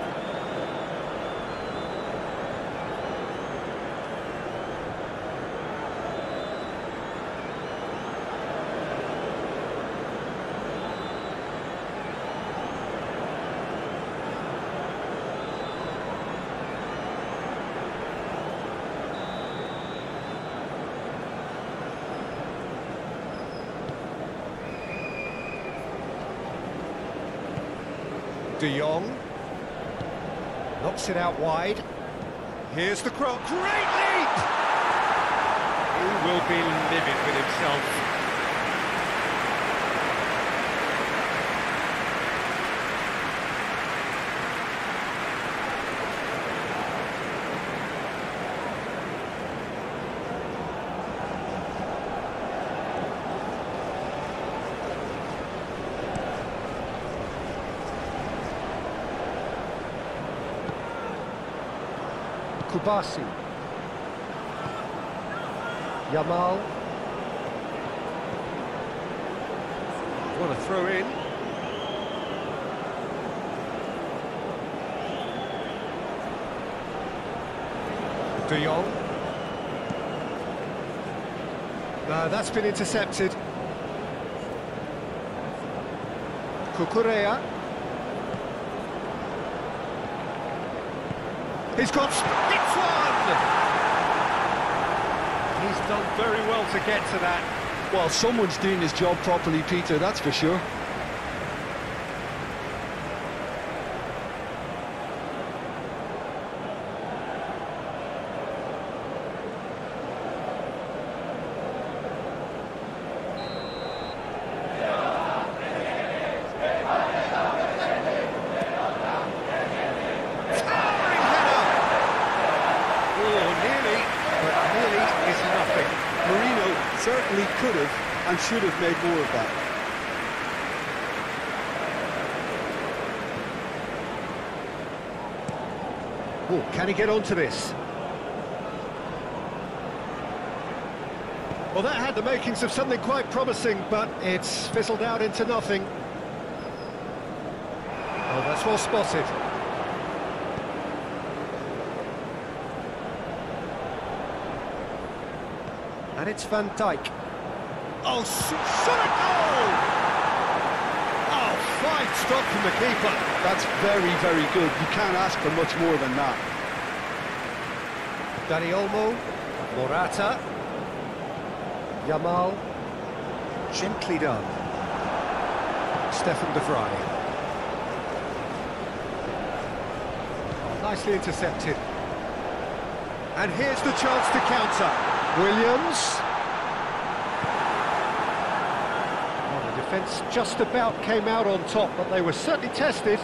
De Jong knocks it out wide. Here's the cross. Great leap! He will be livid with himself. Kubasi, Yamal, what a throw in. De Jong. No, that's been intercepted. Cucurella. He's got... It's one! He's done very well to get to that. Well, someone's doing his job properly, Peter, that's for sure. Certainly could have and should have made more of that. Oh, can he get onto this? Well, that had the makings of something quite promising, but it's fizzled out into nothing. Oh, that's well spotted. And it's Van Dijk. Oh, shot a goal! Oh, fine stop from the keeper. That's very, very good. You can't ask for much more than that. Dani Olmo, Morata, Yamal, gently done. Stefan de Vrij. Oh, nicely intercepted. And here's the chance to counter. Williams. Well, the defence just about came out on top, but they were certainly tested.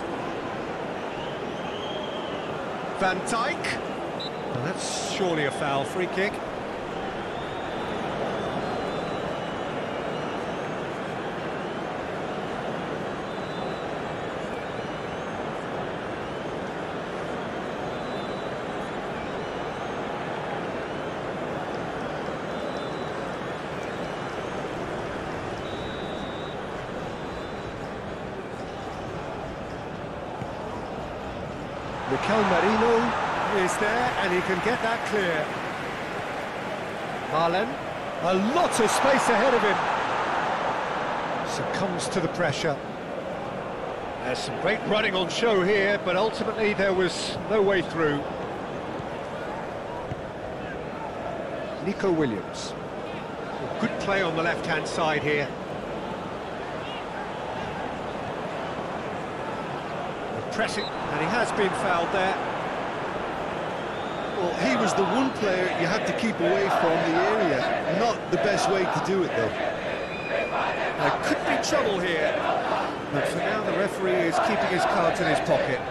Van Dijk. Well, that's surely a foul. Free kick. Mikel Merino is there, and he can get that clear. Marlen, a lot of space ahead of him. Succumbs to the pressure. There's some great running on show here, but ultimately there was no way through. Nico Williams. Good play on the left-hand side here. Pressing, and he has been fouled there. Well, he was the one player you had to keep away from the area. Not the best way to do it, though. There could be trouble here, but for now the referee is keeping his cards in his pocket.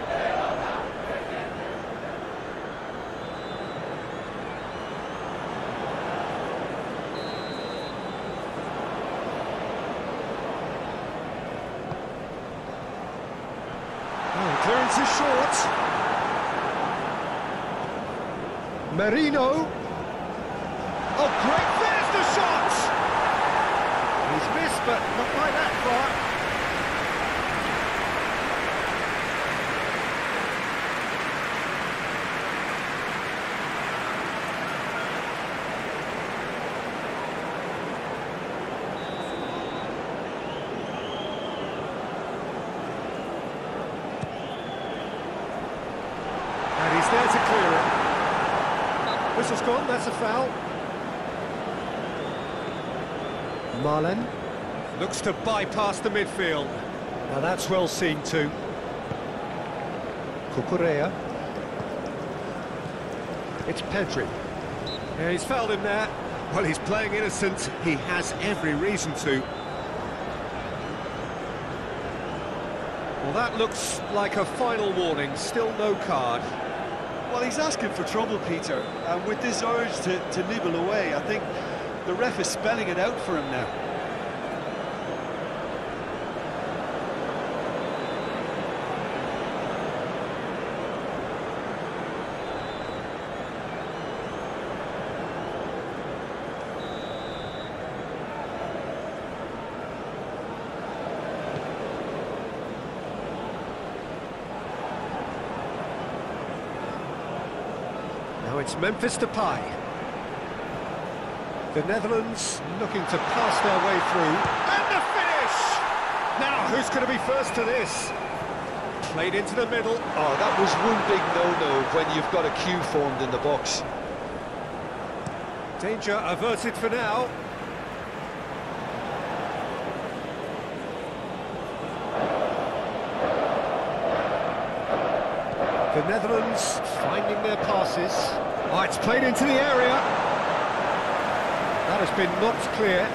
Clearance is short. Merino. Oh, great! There's the shot! but not by that far. And he's there to clear it. Whistle's gone, that's a foul. Marlen looks to bypass the midfield. Now that's well seen too. Cucurella. It's Pedri. Yeah, he's fouled him there. Well, he's playing innocent. He has every reason to. Well, that looks like a final warning. Still no card. Well, he's asking for trouble, Peter, and with this urge to nibble away, I think the ref is spelling it out for him now. Now it's Memphis Depay. The Netherlands looking to pass their way through. And the finish! Now, who's going to be first to this? Played into the middle. Oh, that was one big no-no when you've got a queue formed in the box. Danger averted for now. The Netherlands finding their passes. Oh, it's played into the area. That has been knocked clear.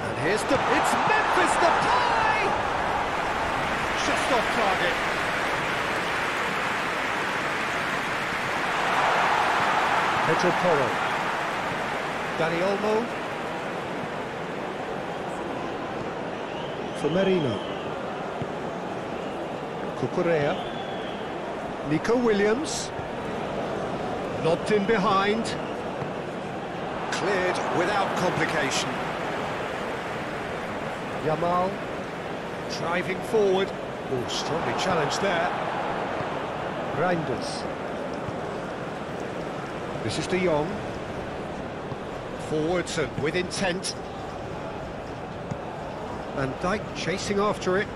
And here's it's Memphis Depay! Just off target. Pedro Porro. Dani Olmo. For Merino. Cucurella. Nico Williams. Lobbed in behind. Cleared without complication. Yamal. Driving forward. Oh, strongly challenged there. Reinders. This is De Jong. Forwards and with intent. Van Dijk chasing after it.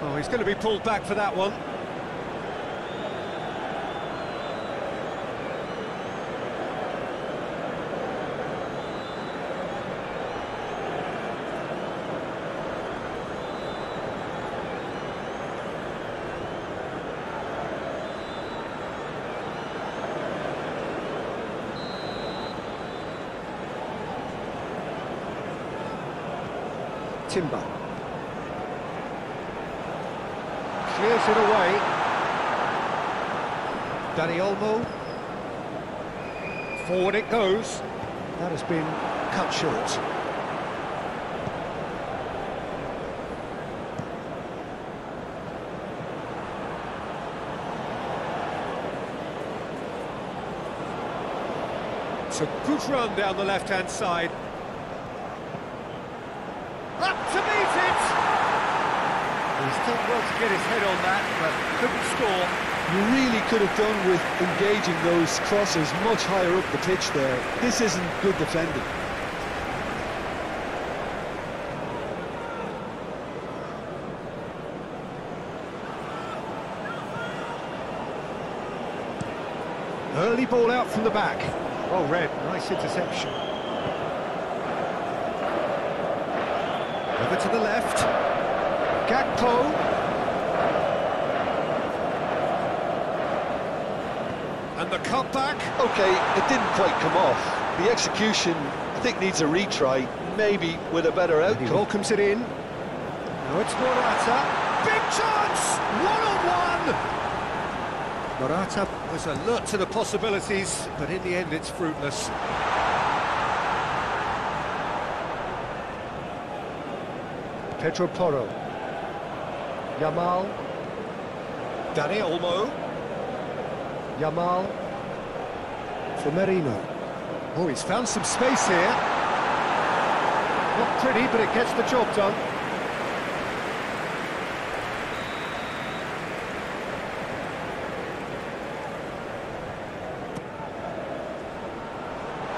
Oh, he's going to be pulled back for that one. Timber. Clears it away. Dani Olmo. Forward it goes. That has been cut short. It's a good run down the left-hand side. Up to meet it! He's done well to get his head on that, but couldn't score. You really could have done with engaging those crosses much higher up the pitch there. This isn't good defending. Early ball out from the back. Oh, Red, nice interception. Over to the left. Gakpo. And the cutback. Okay, it didn't quite come off. The execution, I think, needs a retry, maybe with a better outcome. He welcomes it in. Now it's Morata. Big chance! One-on-one! Morata was alert to the possibilities, but in the end it's fruitless. Pedro Porro. Yamal. Dani Olmo. Yamal. For Merino. Oh, he's found some space here. Not pretty, but it gets the job done.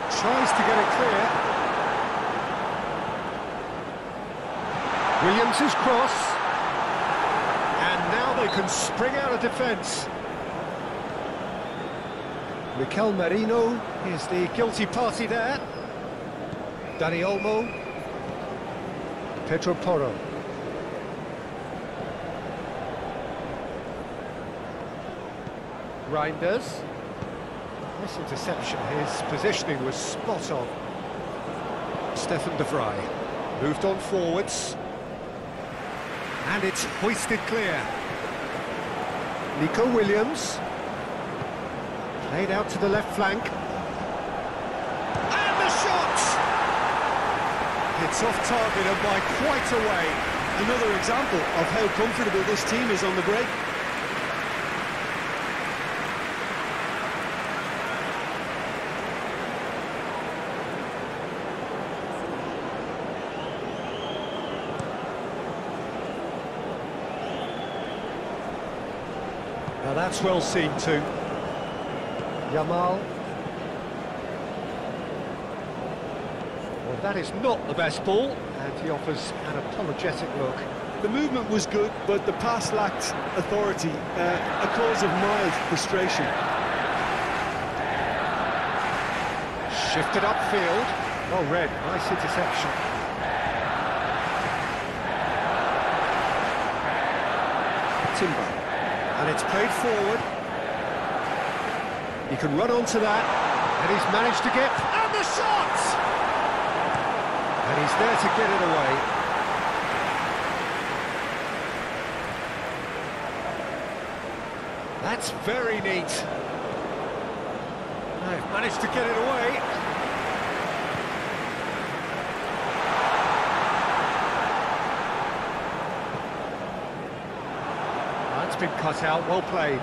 Tries to get it clear. Williams' cross. And now they can spring out of defence. Mikel Merino is the guilty party there. Dani Olmo. Pedro Porro. Reinders. This interception, his positioning was spot on. Stefan de Vrij moved on forwards. And it's hoisted clear. Nico Williams. Played out to the left flank. And the shot! It's off target and by quite a way. Another example of how comfortable this team is on the break. Now that's well seen too. Yamal. Well, that is not the best ball, and he offers an apologetic look. The movement was good, but the pass lacked authority, a cause of mild frustration. Shifted upfield. Oh, Red, nice interception. Timber. And it's played forward. He can run onto that, and he's managed to get... And the shot! And he's there to get it away. That's very neat. They've managed to get it away. That's been cut out, well played.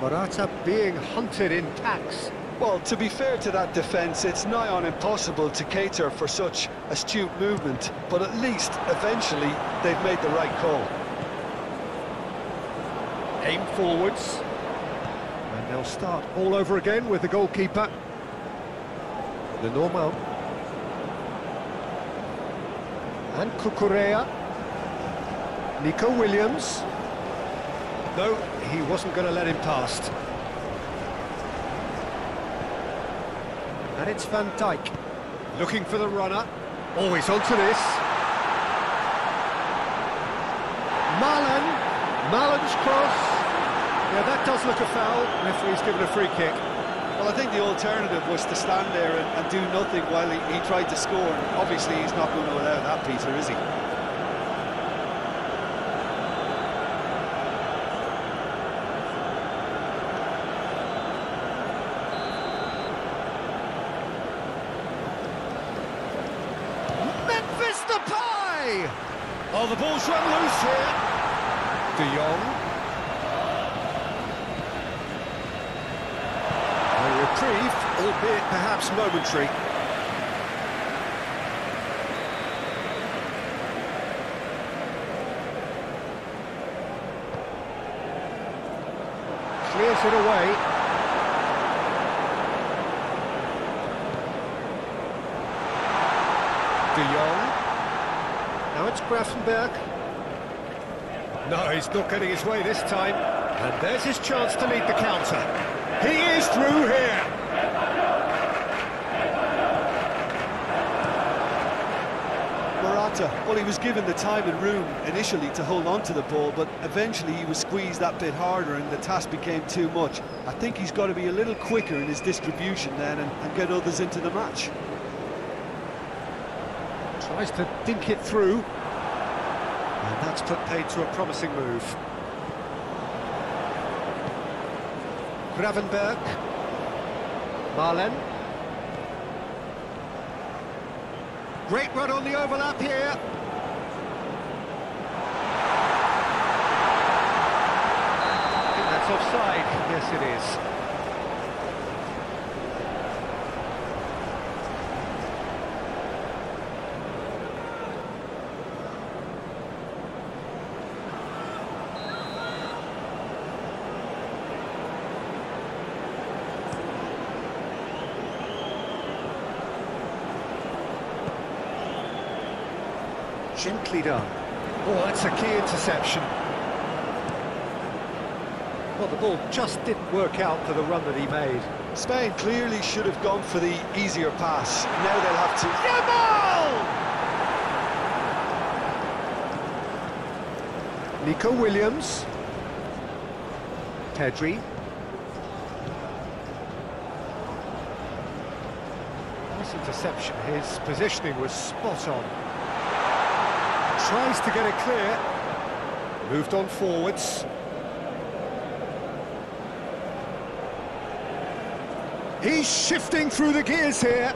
Morata being hunted in packs. Well, to be fair to that defence, it's nigh on impossible to cater for such astute movement, but at least, eventually, they've made the right call. Aim forwards. And they'll start all over again with the goalkeeper. Lenormand. And Cucurella. Nico Williams. No, he wasn't going to let him past. And it's Van Dijk. Looking for the runner. Always onto this. Malen's cross. Yeah, that does look a foul. Referee's given a free kick. Well, I think the alternative was to stand there and do nothing while he tried to score. And obviously, he's not going to allow that, Peter, is he? Oh, the ball's run loose here. De Jong. A reprieve, albeit perhaps momentary. Clears it away. De Jong. Now it's Grafenberg. No, he's not getting his way this time. And there's his chance to lead the counter. He is through here. Morata, well, he was given the time and room initially to hold on to the ball, but eventually he was squeezed that bit harder and the task became too much. I think he's got to be a little quicker in his distribution then and get others into the match. Tries to dink it through. And that's put paid to a promising move. Gravenberg. Marlen. Great run on the overlap here. I think that's offside. Yes, it is. Gently done. Oh, that's a key interception. Well, the ball just didn't work out for the run that he made. Spain clearly should have gone for the easier pass. Now they'll have to... Yamal! Nico Williams. Pedri. Nice interception. His positioning was spot on. Tries to get it clear. Moved on forwards. He's shifting through the gears here.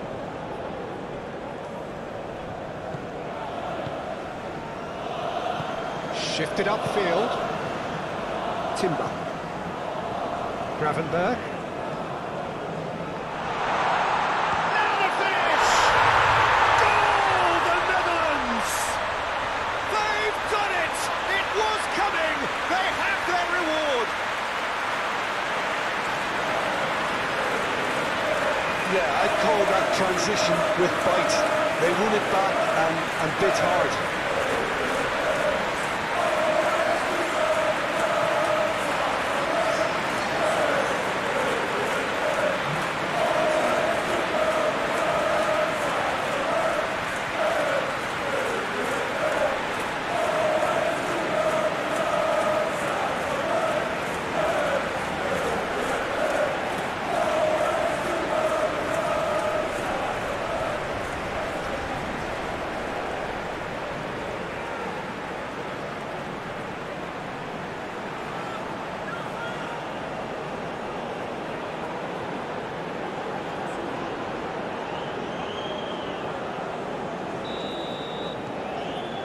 Shifted upfield. Timber. Gravenberg. Now the finish! Goal, the Netherlands! They've done it! It was coming! They have their reward! Yeah, I'd call that transition with bite. They won it back and bit hard.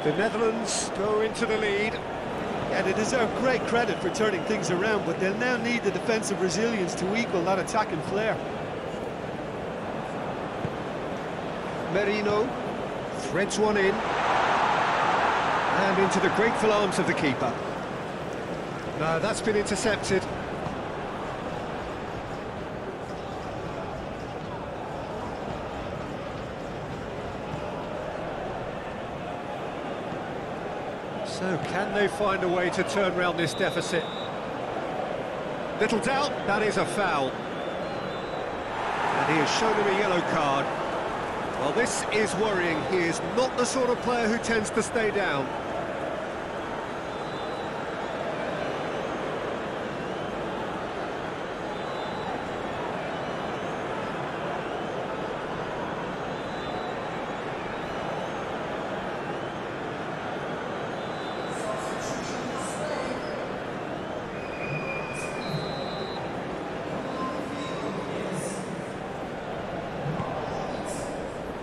The Netherlands go into the lead. Yeah, they deserve great credit for turning things around, but they'll now need the defensive resilience to equal that attacking flair. Merino threads one in. And into the grateful arms of the keeper. No, that's been intercepted. So, can they find a way to turn round this deficit? Little doubt, that is a foul. And he has shown him a yellow card. Well, this is worrying. He is not the sort of player who tends to stay down.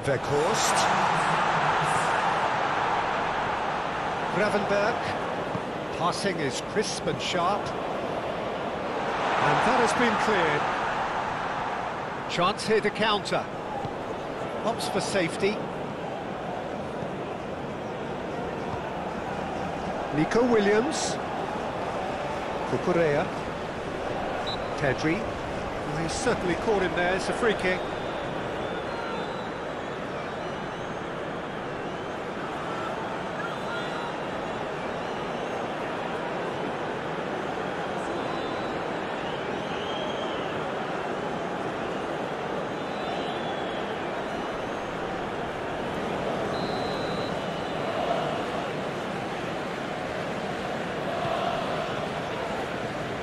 Weghorst. Gravenberg. Passing is crisp and sharp. And that has been cleared. Chance here to counter. Opts for safety. Nico Williams. Cucurella. Pedri. Well, he's certainly caught him there. It's a free kick.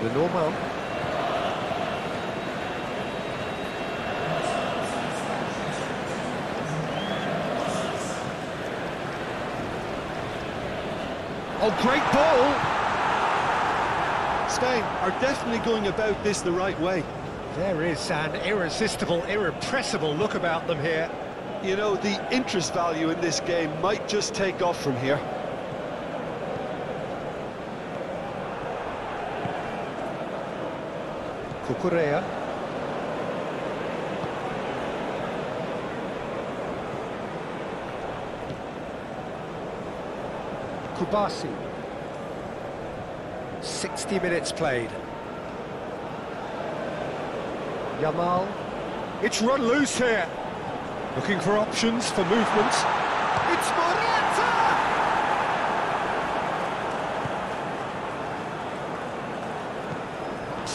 The Norman. Oh, great ball! Spain are definitely going about this the right way. There is an irresistible, irrepressible look about them here. You know, the interest value in this game might just take off from here. Cucurella. Kubasi. 60 minutes played. Yamal. It's run loose here. Looking for options for movement. It's Morata!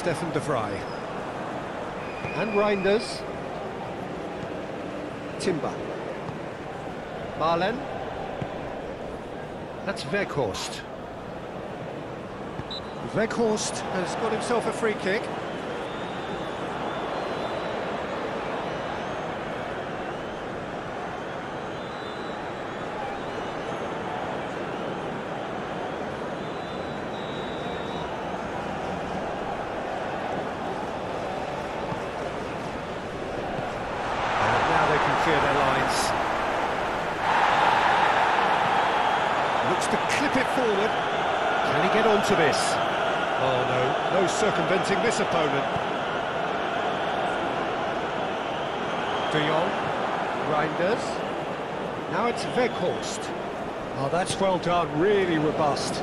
Stefan de Vrij. And Reinders. Timber. Marlen. That's Weghorst. Weghorst has got himself a free kick. Clear their lines. Looks to clip it forward. Can he get onto this? Oh no, no circumventing this opponent. De Jong, Reinders. Now it's Weghorst. Oh, that's well done, really robust.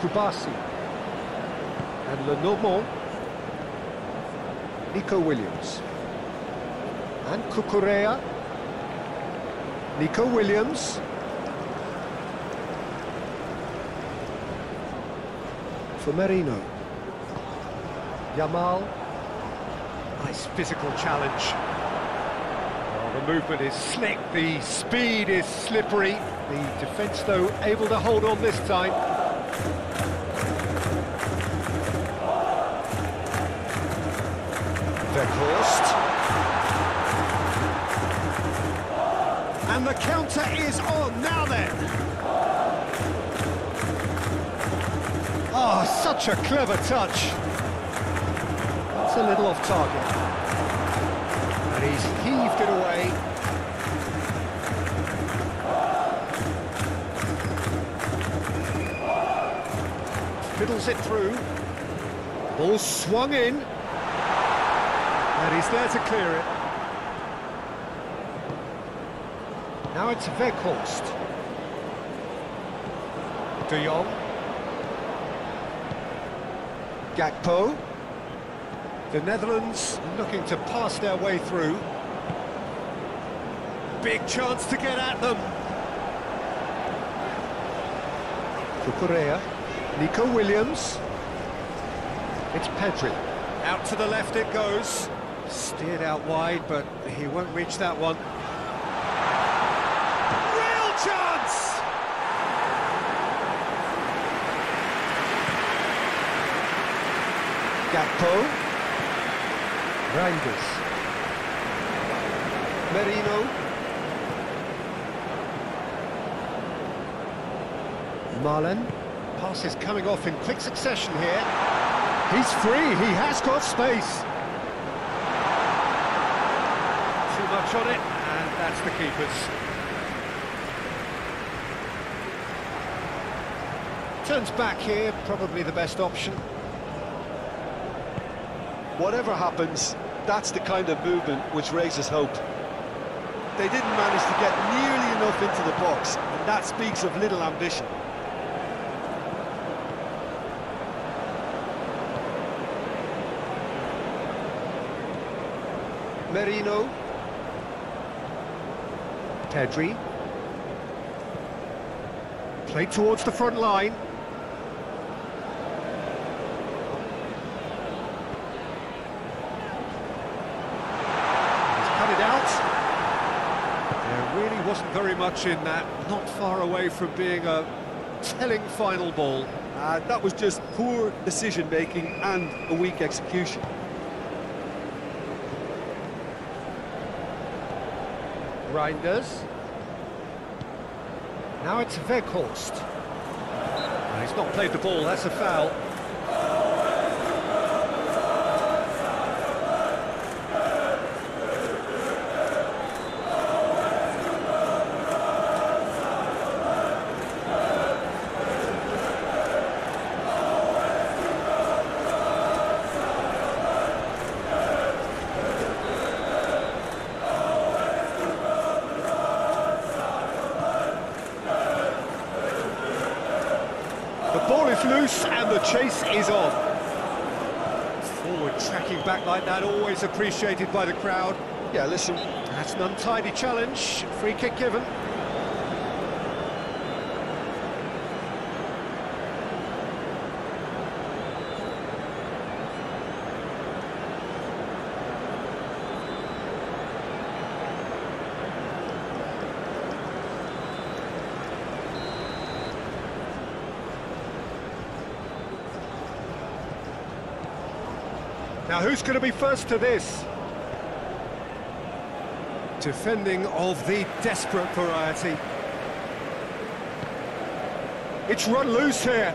Kubasi. And Lenormand. Nico Williams. And Cucurella, Nico Williams, for Merino, Yamal, nice physical challenge. Oh, the movement is slick, the speed is slippery, the defence though able to hold on this time. Weghorst. And the counter is on, now then! Oh, such a clever touch! That's a little off target. And he's heaved it away. Fiddles it through. Ball swung in. And he's there to clear it. Now it's Weghorst. De Jong. Gakpo. The Netherlands looking to pass their way through. Big chance to get at them. Cucurella. Nico Williams. It's Pedri. Out to the left it goes. Steered out wide, but he won't reach that one. Chance! Gakpo. Reinders. Merino. Marlen. Pass is coming off in quick succession here. He's free, he has got space. Too much on it, and that's the keeper's. Turns back here, probably the best option. Whatever happens, that's the kind of movement which raises hope. They didn't manage to get nearly enough into the box, and that speaks of little ambition. Merino. Pedri. Played towards the front line. Wasn't very much in that, not far away from being a telling final ball. That was just poor decision-making and a weak execution. Reinders. Now it's Weghorst. He's not played the ball, that's a foul. Ball is loose and the chase is on. Forward tracking back like that, always appreciated by the crowd. Yeah, listen, That's an untidy challenge, free kick given. Now who's going to be first to this? Defending of the desperate variety. It's run loose here.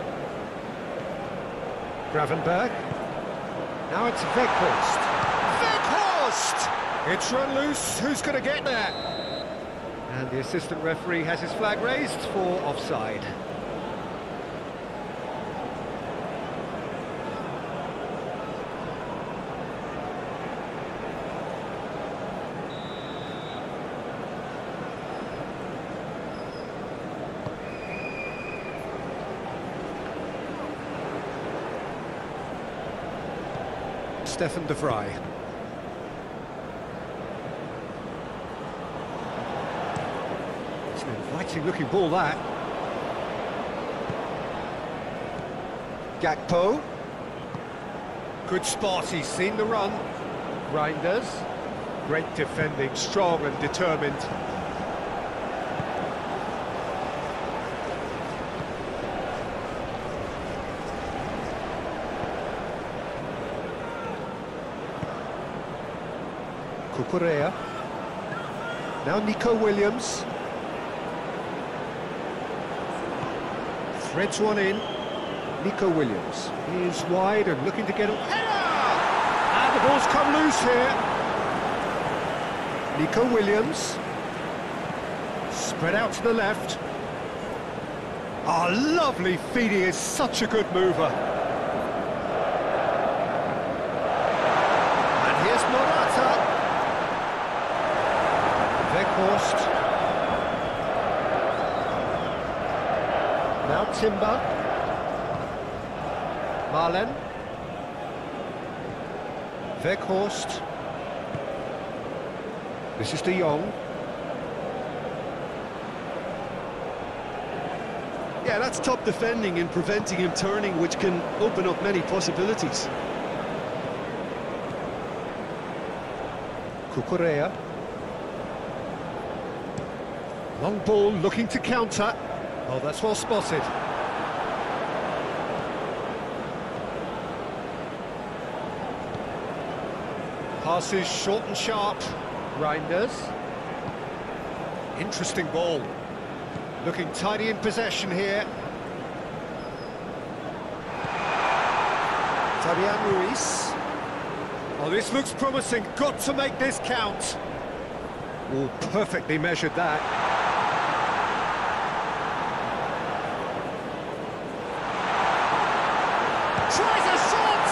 Gravenberg. Now it's Weghorst. Weghorst! It's run loose. Who's going to get there? And the assistant referee has his flag raised for offside. Stefan de Vrij. It's an inviting looking ball, that. Gakpo. Good spot, he's seen the run. Reinders. Great defending, strong and determined. Cucurella. Now Nico Williams. Threads one in. Nico Williams. He is wide and looking to get a header! And the ball's come loose here. Nico Williams. Spread out to the left. Oh, lovely feed, he is such a good mover. And here's Morata. Weghorst. Now Timber. Marlen. Weghorst. This is De Jong. Yeah, that's top defending and preventing him turning, which can open up many possibilities. Cucurella. Long ball looking to counter. Oh, that's well spotted. Passes short and sharp. Reinders. Interesting ball. Looking tidy in possession here. Fabian Ruiz. Oh, this looks promising. Got to make this count. Oh, perfectly measured that. Tries a shot!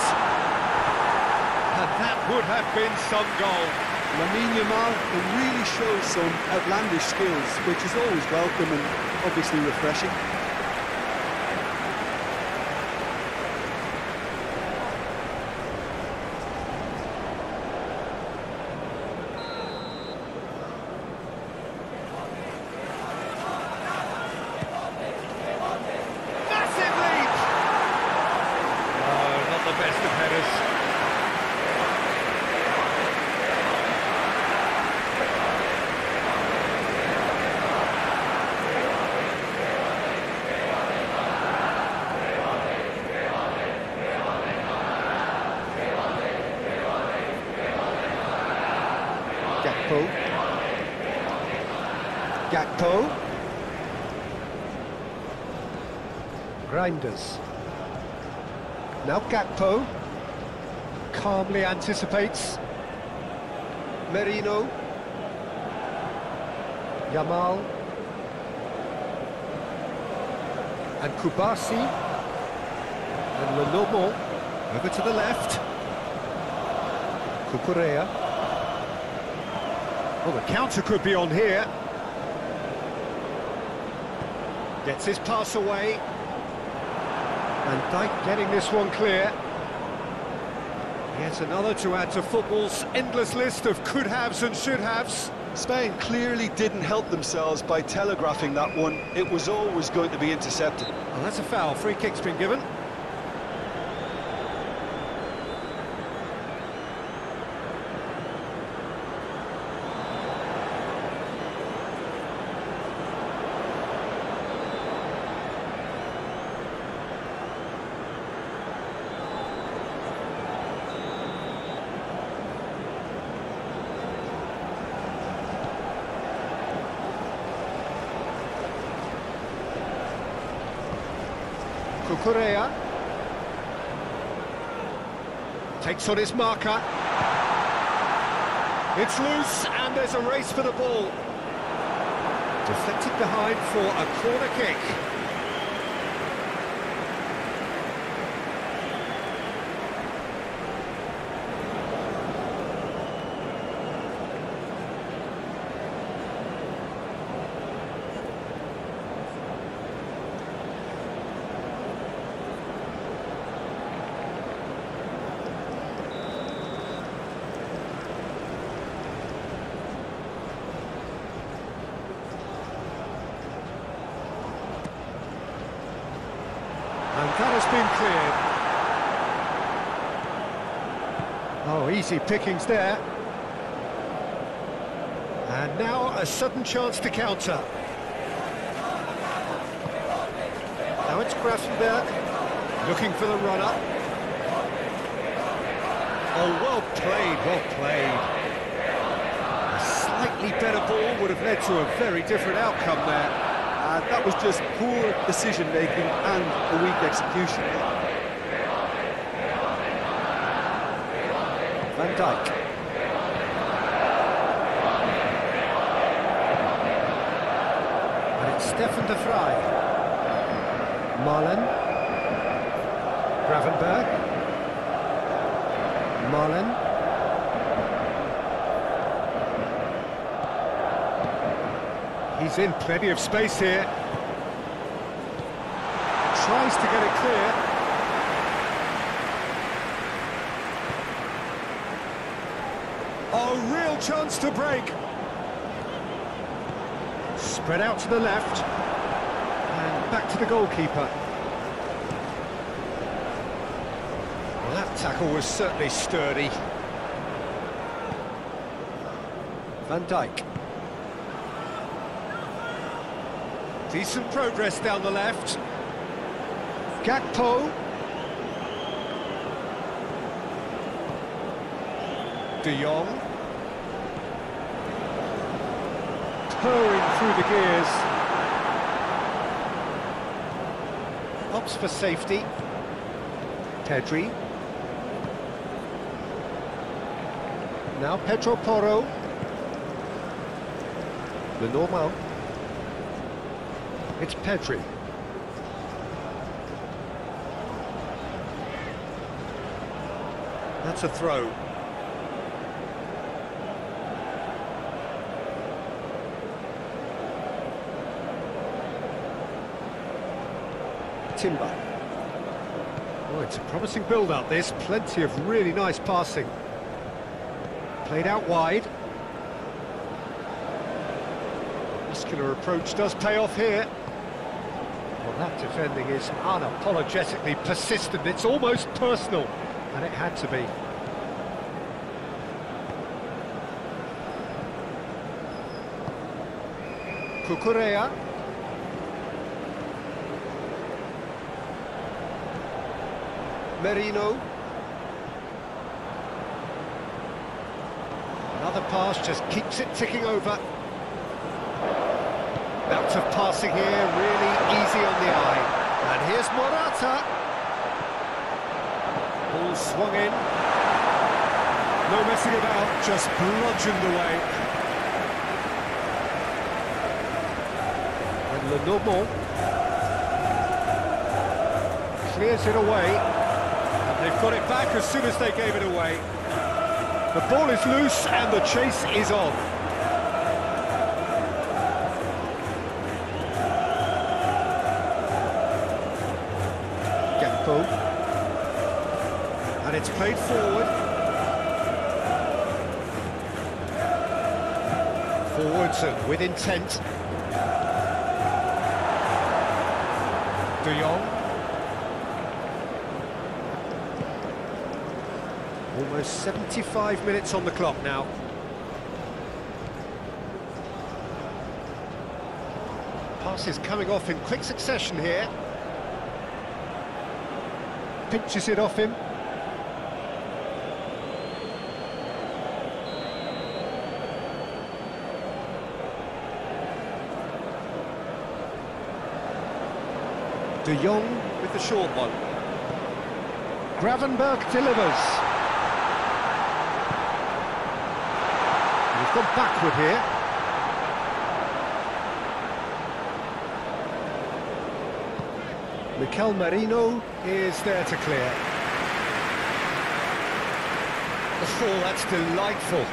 And that would have been some goal. Lamine Yamal really shows some outlandish skills, which is always welcome and obviously refreshing. Massive leap! Oh, not the best of headers. Gakpo. Reinders. Now Gakpo. Calmly anticipates. Merino. Yamal. And Kubasi. And Lenormand. Over to the left. Cucurella. Well, the counter could be on here. Gets his pass away. And Dijk getting this one clear. Yet another to add to football's endless list of could-haves and should-haves. Spain clearly didn't help themselves by telegraphing that one. It was always going to be intercepted. Well, that's a foul. Free kick's been given. Cucurella takes on his marker. It's loose, and there's a race for the ball. Deflected behind for a corner kick. And that has been cleared. Oh, easy pickings there. And now a sudden chance to counter. Now it's Grafenberg, looking for the runner. Oh, well played, well played. A slightly better ball would have led to a very different outcome there. That was just poor decision-making and a weak execution. Van Dijk. And it's Stefan de Vrij. Marlen. Gravenberg. Marlen. He's in plenty of space here. Tries to get it clear. Oh, real chance to break. Spread out to the left. And back to the goalkeeper. Well, that tackle was certainly sturdy. Van Dijk. Decent progress down the left. Gakpo. De Jong. Purring through the gears. Opts for safety. Pedri. Now Pedro Porro. Lenormand. It's Pedri. That's a throw. Timber. Oh, it's a promising build-up, this. Plenty of really nice passing. Played out wide. Muscular approach does pay off here. Well, that defending is unapologetically persistent. It's almost personal, and it had to be. Cucurella. Merino. Another pass just keeps it ticking over. Bout of passing here, really easy on the eye. And here's Morata. Ball swung in. No messing about, just bludgeoned away. And Lenormand clears it away. And they've got it back as soon as they gave it away. The ball is loose and the chase is on. And it's played forward. Forwards and with intent. De Jong. Almost 75 minutes on the clock now. Passes coming off in quick succession here. Pinches it off him. De Jong with the short one. Gravenberg delivers. He's gone backward here. Mikel Merino is there to clear. Oh, that's delightful.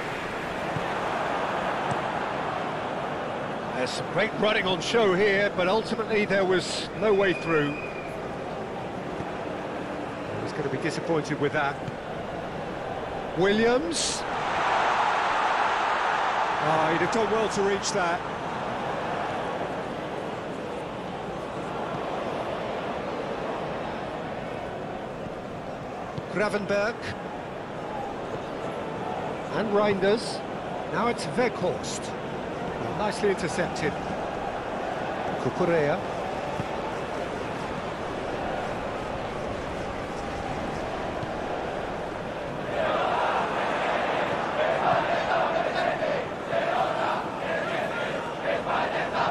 There's some great running on show here, but ultimately there was no way through. He's going to be disappointed with that. Williams. Oh, he'd have done well to reach that. Gravenberg. And Reinders. Now it's Weghorst. Nicely intercepted. Cucurella.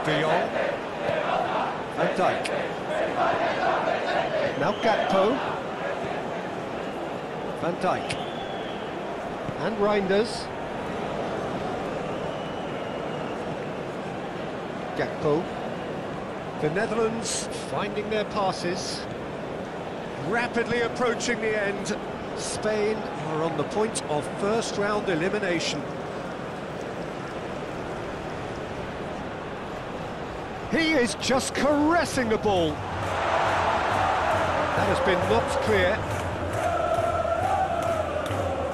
De Jong. Van Dijk. Now Gakpo. Van Dijk. And Reinders. Gakpo. The Netherlands finding their passes. Rapidly approaching the end. Spain are on the point of first-round elimination. He is just caressing the ball. That has been knocked clear.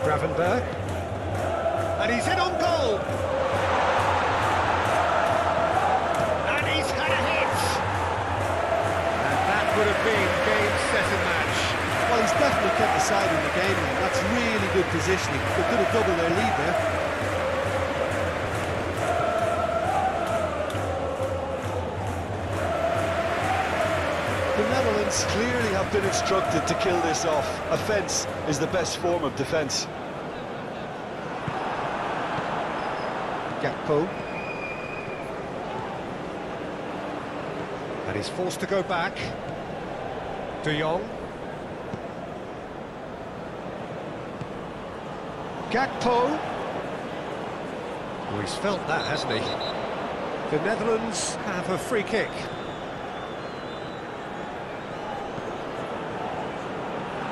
Gravenberg. And he's in on goal. Would have been game, set and match. Well, he's definitely kept the side in the game now. That's really good positioning. They could have doubled their lead there. The Netherlands clearly have been instructed to kill this off. Offence is the best form of defence. Gakpo. And he's forced to go back. De Jong. Gakpo. Oh, he's felt that, hasn't he? The Netherlands have a free kick.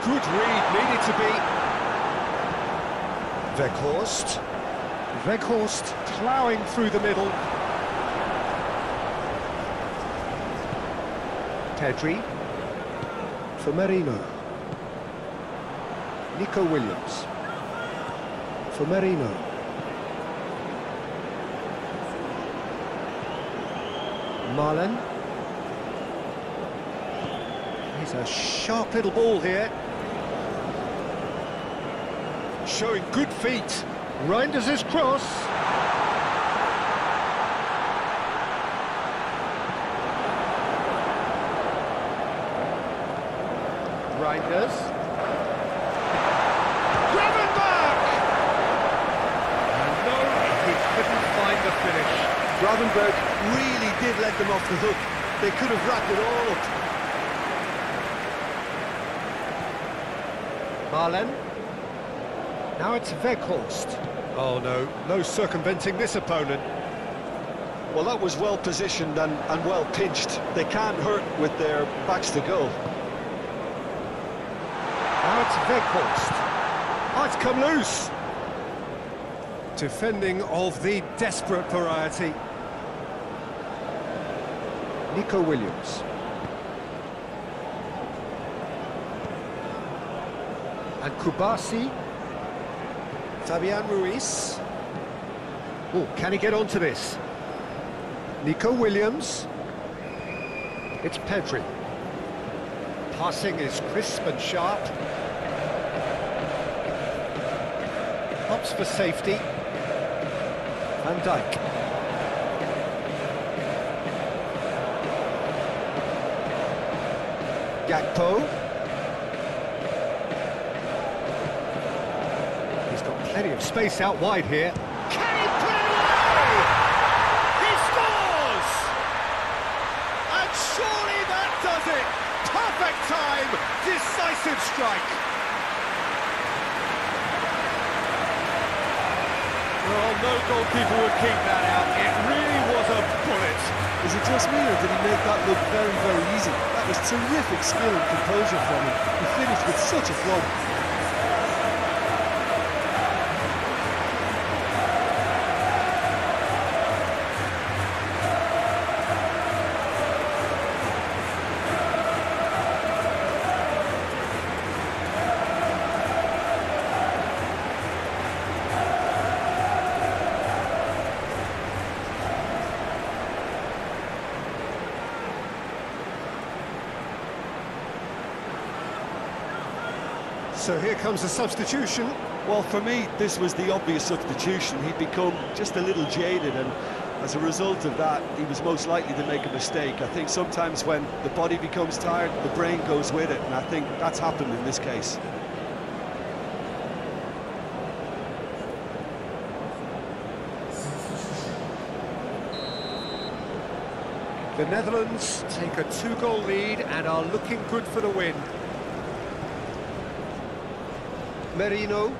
Good read, needed to be. Weghorst. Weghorst ploughing through the middle. Pedri. For Merino. Nico Williams. For Merino. Marlen. He's a sharp little ball here. Showing good feet. Reinders his cross. Reinders. Gravenberg! And no, he couldn't find the finish. Gravenberg really did let them off the hook. They could have wrapped it all up. Marlen. Now it's Weghorst. Oh no, no circumventing this opponent. Well, that was well positioned and well pitched. They can't hurt with their backs to goal. Now it's Weghorst. Oh, it's come loose. Defending of the desperate variety. Nico Williams. And Kubasi. Fabian Ruiz. Oh, can he get onto this? Nico Williams. It's Pedri. Passing is crisp and sharp. Hops for safety. Van Dijk. Gakpo. He's got plenty of space out wide here. Can he put it away? He scores! And surely that does it! Perfect time! Massive strike. Well, no goalkeeper would keep that out. It really was a bullet. Is it just me, or did he make that look very, very easy? That was terrific skill and composure from him. He finished with such a flow. So here comes a substitution. Well, for me, this was the obvious substitution. He'd become just a little jaded, and as a result of that, he was most likely to make a mistake. I think sometimes when the body becomes tired, the brain goes with it, and I think that's happened in this case. The Netherlands take a 2-goal lead and are looking good for the win. Merino.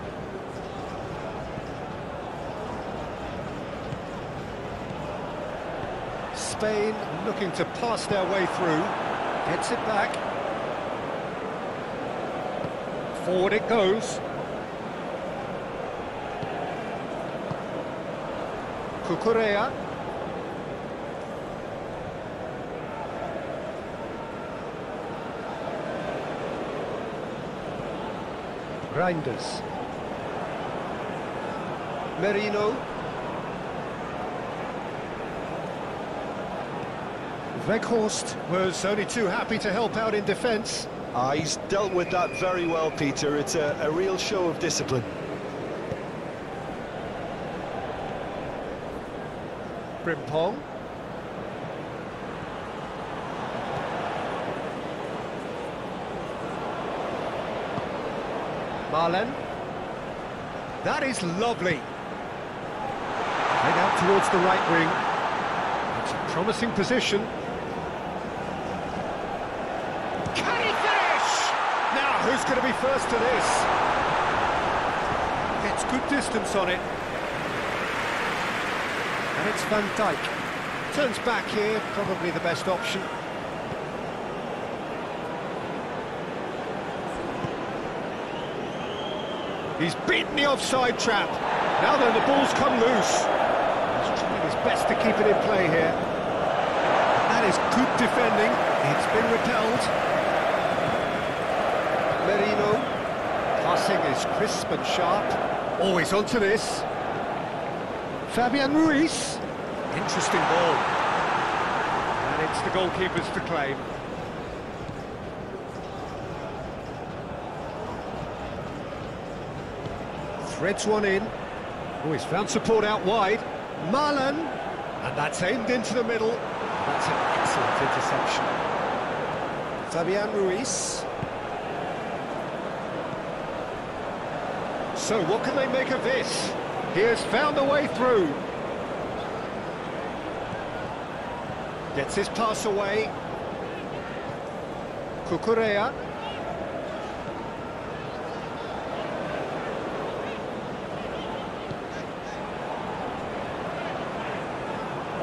Spain looking to pass their way through. Gets it back. Forward it goes. Cucurella. Reinders. Merino. Weghorst was only too happy to help out in defence. He's dealt with that very well, Peter. It's a real show of discipline. Frimpong. Marlen. That is lovely. Head out towards the right wing. It's a promising position. Can he finish? Now, who's going to be first to this? Gets good distance on it. And it's Van Dijk. Turns back here, probably the best option. He's beaten the offside trap. Now then, the ball's come loose. He's trying his best to keep it in play here. That is good defending. It's been repelled. Merino. Passing is crisp and sharp. Always onto this. Fabian Ruiz. Interesting ball. And it's the goalkeeper's to claim. Threads one in. Oh, he's found support out wide. Marlen. And that's aimed into the middle. That's an excellent interception. Fabian Ruiz. So what can they make of this? He has found a way through. Gets his pass away. Cucurella.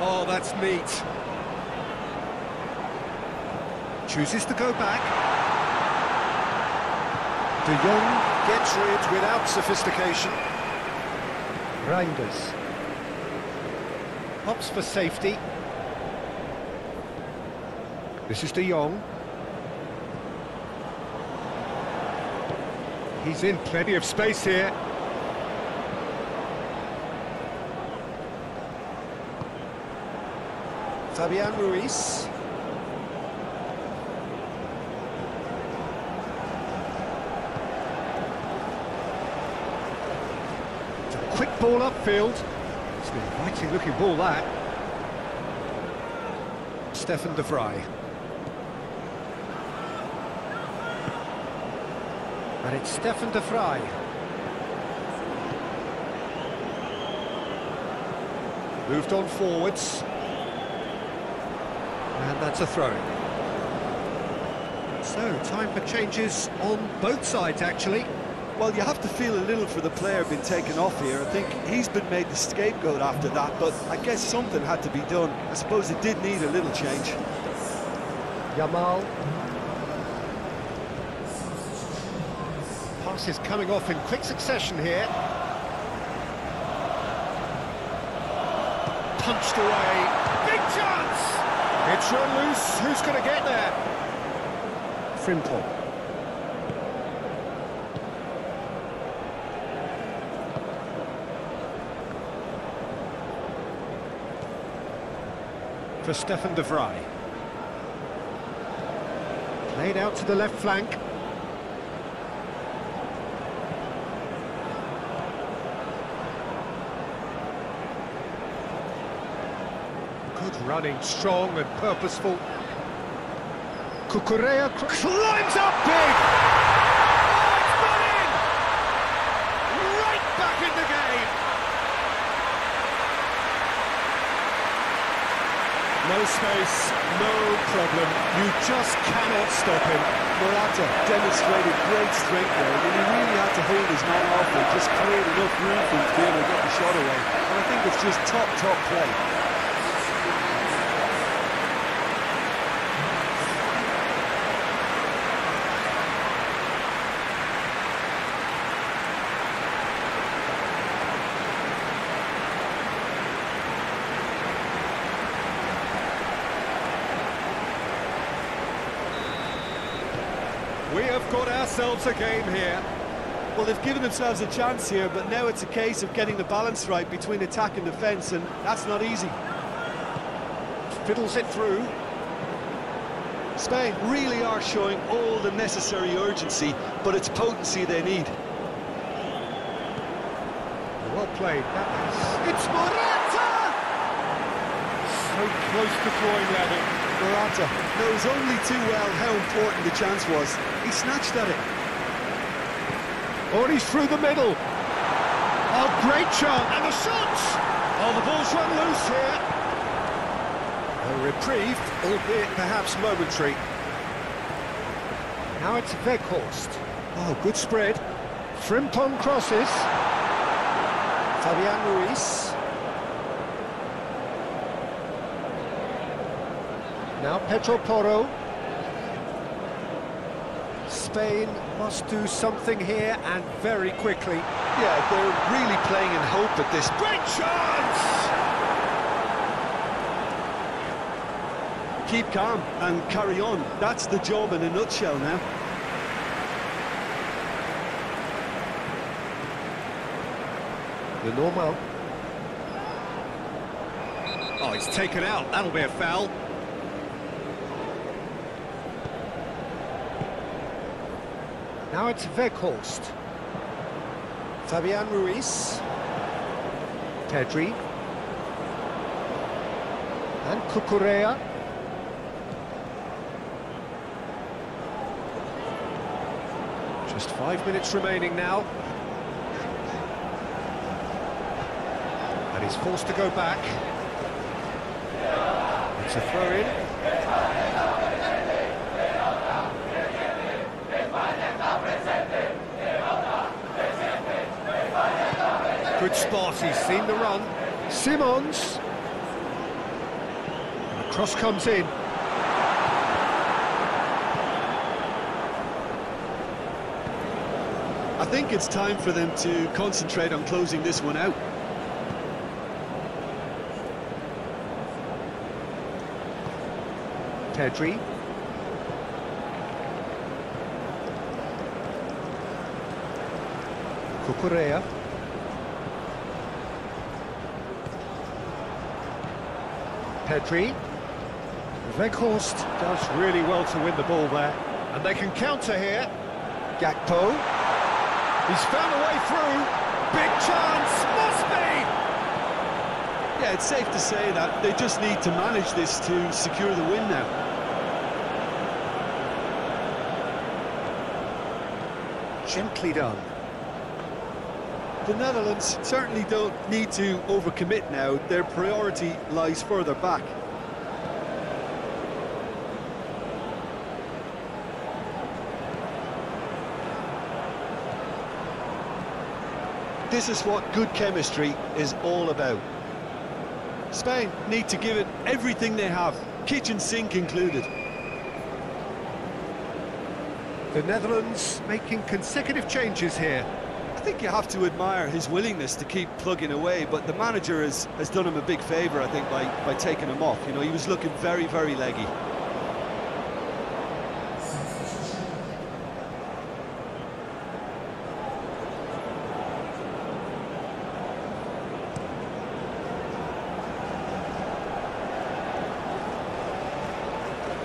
Oh, that's neat. Chooses to go back. De Jong gets rid without sophistication. Reinders. Hops for safety. This is De Jong. He's in plenty of space here. Fabian Ruiz. It's a quick ball upfield. It's an inviting looking ball, that. Stefan de Vrij. And it's Stefan de Vrij. Moved on forwards. And that's a throw. So, time for changes on both sides, actually. Well, you have to feel a little for the player being taken off here. I think he's been made the scapegoat after that, but I guess something had to be done. I suppose it did need a little change. Yamal. Passes coming off in quick succession here. Punched away. Big chance! It's run loose. Who's going to get there? Frimpong. For Stefan de Vrij. Played out to the left flank. Good running, strong and purposeful. Cucurella climbs up big! Oh, it's gone in! Right back in the game! No space, no problem. You just cannot stop him. Morata demonstrated great strength there. I mean, he really had to hold his man off and just cleared enough room for him to be able to get the shot away. And I think it's just top play. We have got ourselves a game here. Well, they've given themselves a chance here, but now it's a case of getting the balance right between attack and defence, and that's not easy. Fiddles it through. Spain really are showing all the necessary urgency, but it's potency they need. Well played. It's Morata! So close to throwing at it. Morata knows only too well how important the chance was. He snatched at it. Oh, he's through the middle. Oh, great shot. And the shots! Oh, the ball's run loose here. A reprieve, albeit perhaps momentary. Now it's Weghorst. Oh, good spread. Frimpong crosses. Fabian Ruiz. Now Pedro Porro. Spain must do something here, and very quickly. Yeah, they're really playing in hope at this. Great chance! Keep calm and carry on. That's the job in a nutshell now. The normal. Oh, he's taken out. That'll be a foul. Now it's Weghorst. Fabian Ruiz. Pedri. And Cucurella. Just 5 minutes remaining now. And he's forced to go back. It's a throw-in. Good spot, he's seen the run. Simons. And the cross comes in. I think it's time for them to concentrate on closing this one out. Pedri. Cucurella. Pedri. Weghorst does really well to win the ball there. And they can counter here. Gakpo. He's found a way through. Big chance. Must be. Yeah, it's safe to say that they just need to manage this to secure the win now. Gently done. The Netherlands certainly don't need to overcommit now. Their priority lies further back. This is what good chemistry is all about. Spain need to give it everything they have, kitchen sink included. The Netherlands making consecutive changes here. I think you have to admire his willingness to keep plugging away, but the manager has done him a big favour, I think, by taking him off. You know, he was looking very, very leggy.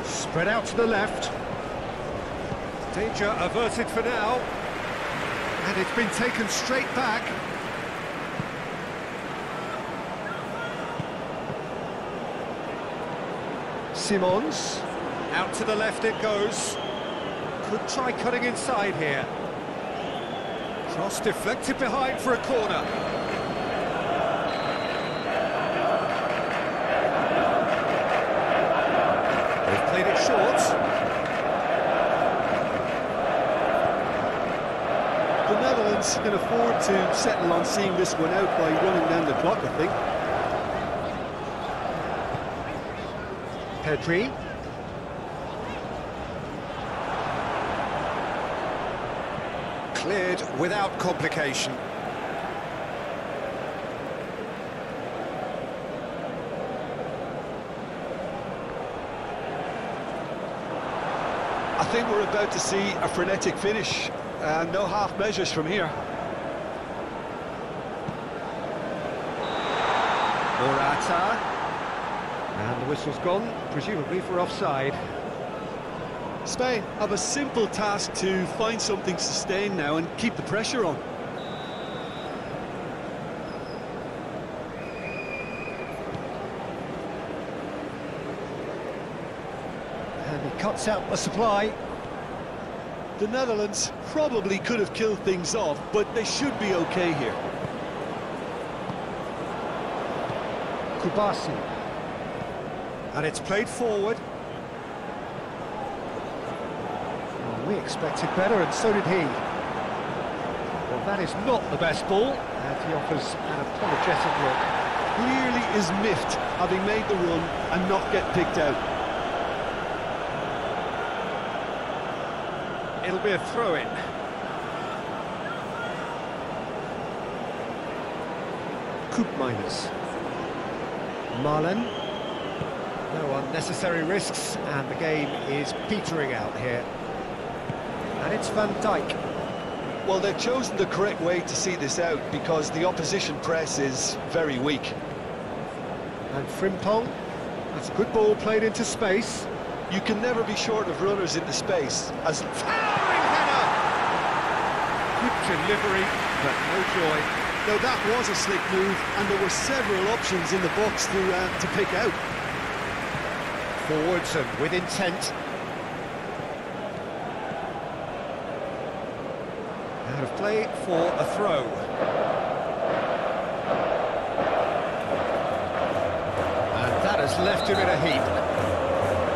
Spread out to the left. Danger averted for now. And it's been taken straight back. Simons. Out to the left it goes. Could try cutting inside here. Cross deflected behind for a corner. They've played it short. The Netherlands can afford to settle on seeing this one out by running down the clock, I think. Pedri. Cleared without complication. I think we're about to see a frenetic finish. No half measures from here. Morata. And the whistle's gone, presumably for offside. Spain have a simple task to find something sustained now and keep the pressure on. And he cuts out the supply. The Netherlands probably could have killed things off, but they should be okay here. Kubasi. And it's played forward. Well, we expected better, and so did he. Well, that is not the best ball, and he offers an apologetic look. Clearly is miffed, having made the run and not get picked out. It'll be a throw-in. Koopmeiners. Marlen. No unnecessary risks, and the game is petering out here. And it's Van Dijk. Well, they've chosen the correct way to see this out because the opposition press is very weak. And Frimpong. That's a good ball played into space. You can never be short of runners into space. As Towering header! Good delivery, but no joy. Now that was a slick move, and there were several options in the box to pick out. Forwards and with intent. Out of play for a throw. And that has left him in a heap.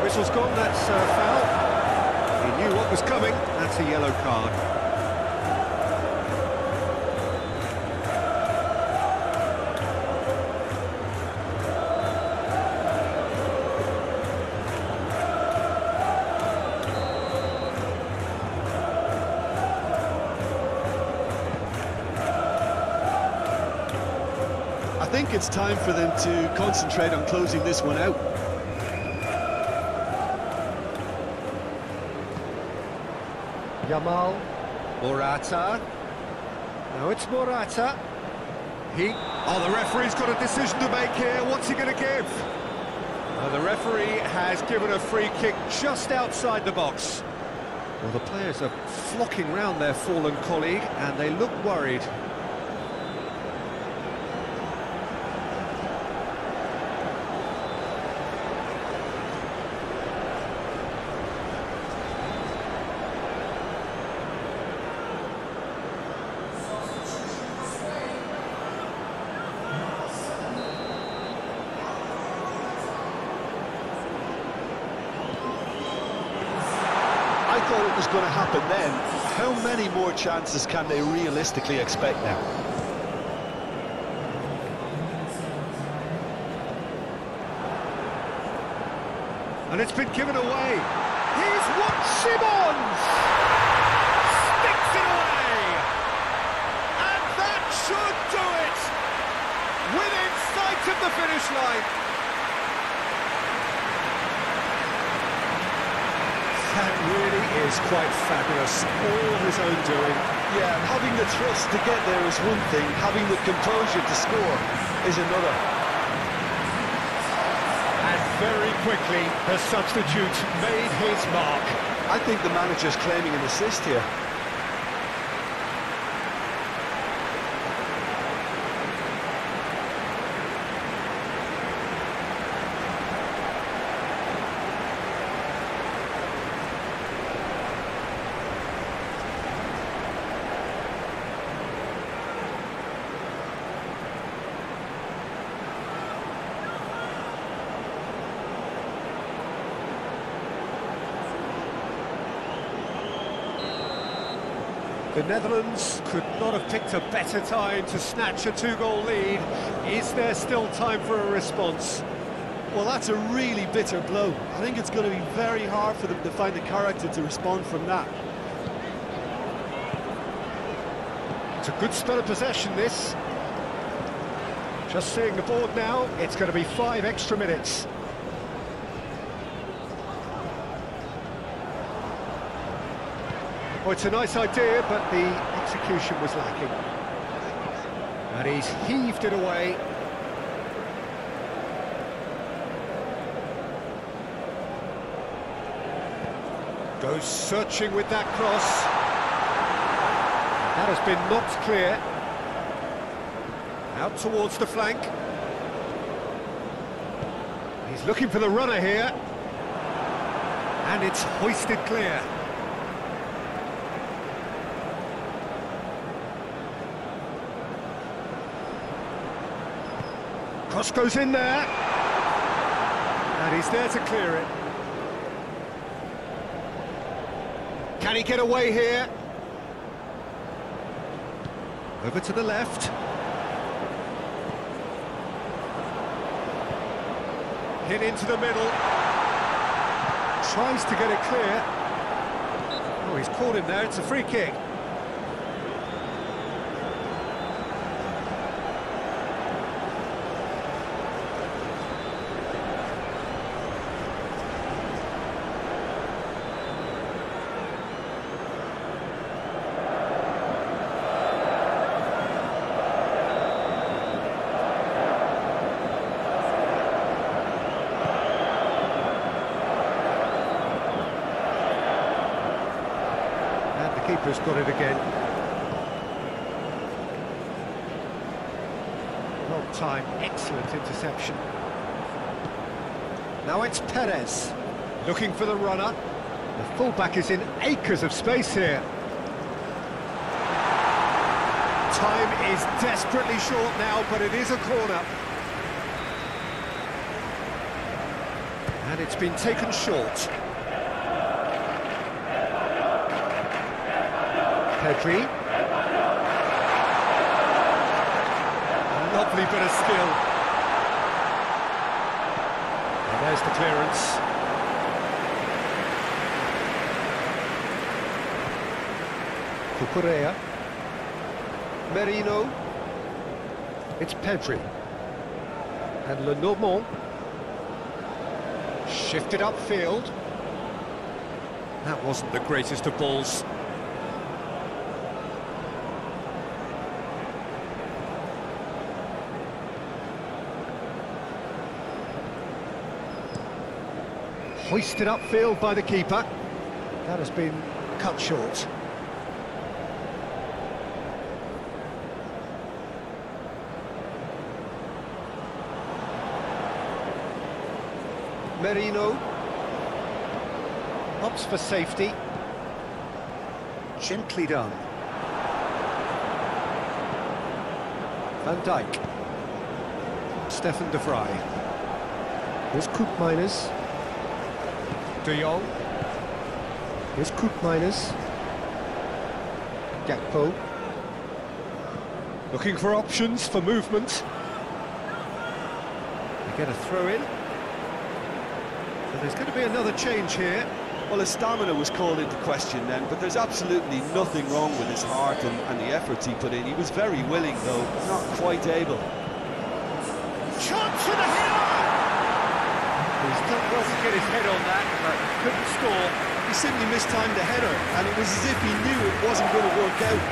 Whistle's gone, that's a foul. He knew what was coming, that's a yellow card. I think it's time for them to concentrate on closing this one out. Yamal. Morata. No, it's Morata. Oh, the referee's got a decision to make here. What's he going to give? The referee has given a free kick just outside the box. Well, the players are flocking round their fallen colleague, and they look worried. I thought it was going to happen then. How many more chances can they realistically expect now? And it's been given away. Here's what Simmons! Sticks it away! And that should do it! Within sight of the finish line. That really is quite fabulous. All his own doing. Yeah, and having the trust to get there is one thing, having the composure to score is another. And very quickly, the substitute made his mark. I think the manager's claiming an assist here. The Netherlands could not have picked a better time to snatch a two-goal lead. Is there still time for a response? Well, that's a really bitter blow. I think it's going to be very hard for them to find the character to respond from that. It's a good spell of possession, this. Just seeing the board now, it's going to be 5 extra minutes. Oh, it's a nice idea, but the execution was lacking. And he's heaved it away. Goes searching with that cross. That has been knocked clear. Out towards the flank. He's looking for the runner here. And it's hoisted clear. Cross goes in there. And he's there to clear it. Can he get away here? Over to the left. Hit into the middle. Tries to get it clear. Oh, he's caught him there. It's a free kick. Keeper's got it again. Well timed, excellent interception. Now it's Perez, looking for the runner. The fullback is in acres of space here. Time is desperately short now, but it is a corner. And it's been taken short. Pedri. Lovely bit of skill. And there's the clearance. Cucurella. Merino. It's Pedri. And Lenormand. Shifted upfield. That wasn't the greatest of balls. Hoisted upfield by the keeper. That has been cut short. Merino. Opts for safety. Gently done. Van Dijk. Stefan de Vrij. Here's Koopmeiners. De Jong. Here's Koopmeiners. Gakpo. Looking for options for movement. They get a throw in. And there's going to be another change here. Well, his stamina was called into question then, but there's absolutely nothing wrong with his heart and the efforts he put in. He was very willing, though, not quite able. Chance for the header! He's done well to get his head on that, but couldn't score. He simply mistimed the header, and it was as if he knew it wasn't going to work out.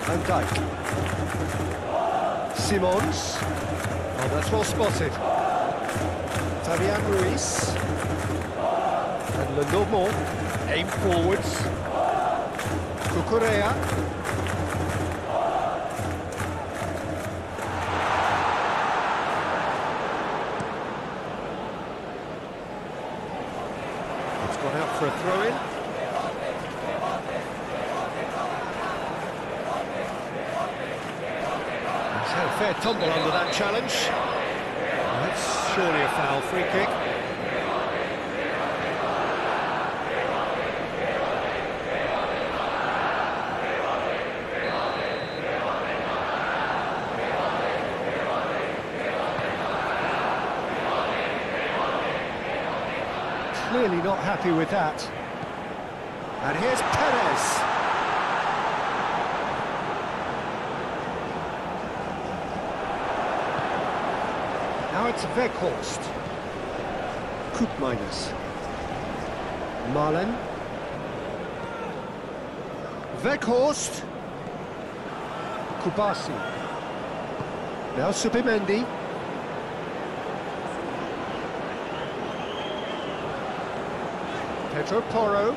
Van Dijk. Simons. Oh, that's well spotted. Fabian Ruiz. And Lenormand. Aim forwards. Cucurella. It's gone out for a throw-in. He's had a fair tumble under that challenge. That's surely a foul, free kick. Clearly not happy with that. And here's Perez. Now it's Weghorst. Koopmeiners. Malen. Weghorst. Kubasi. Now Subimendi. Pedro Porro.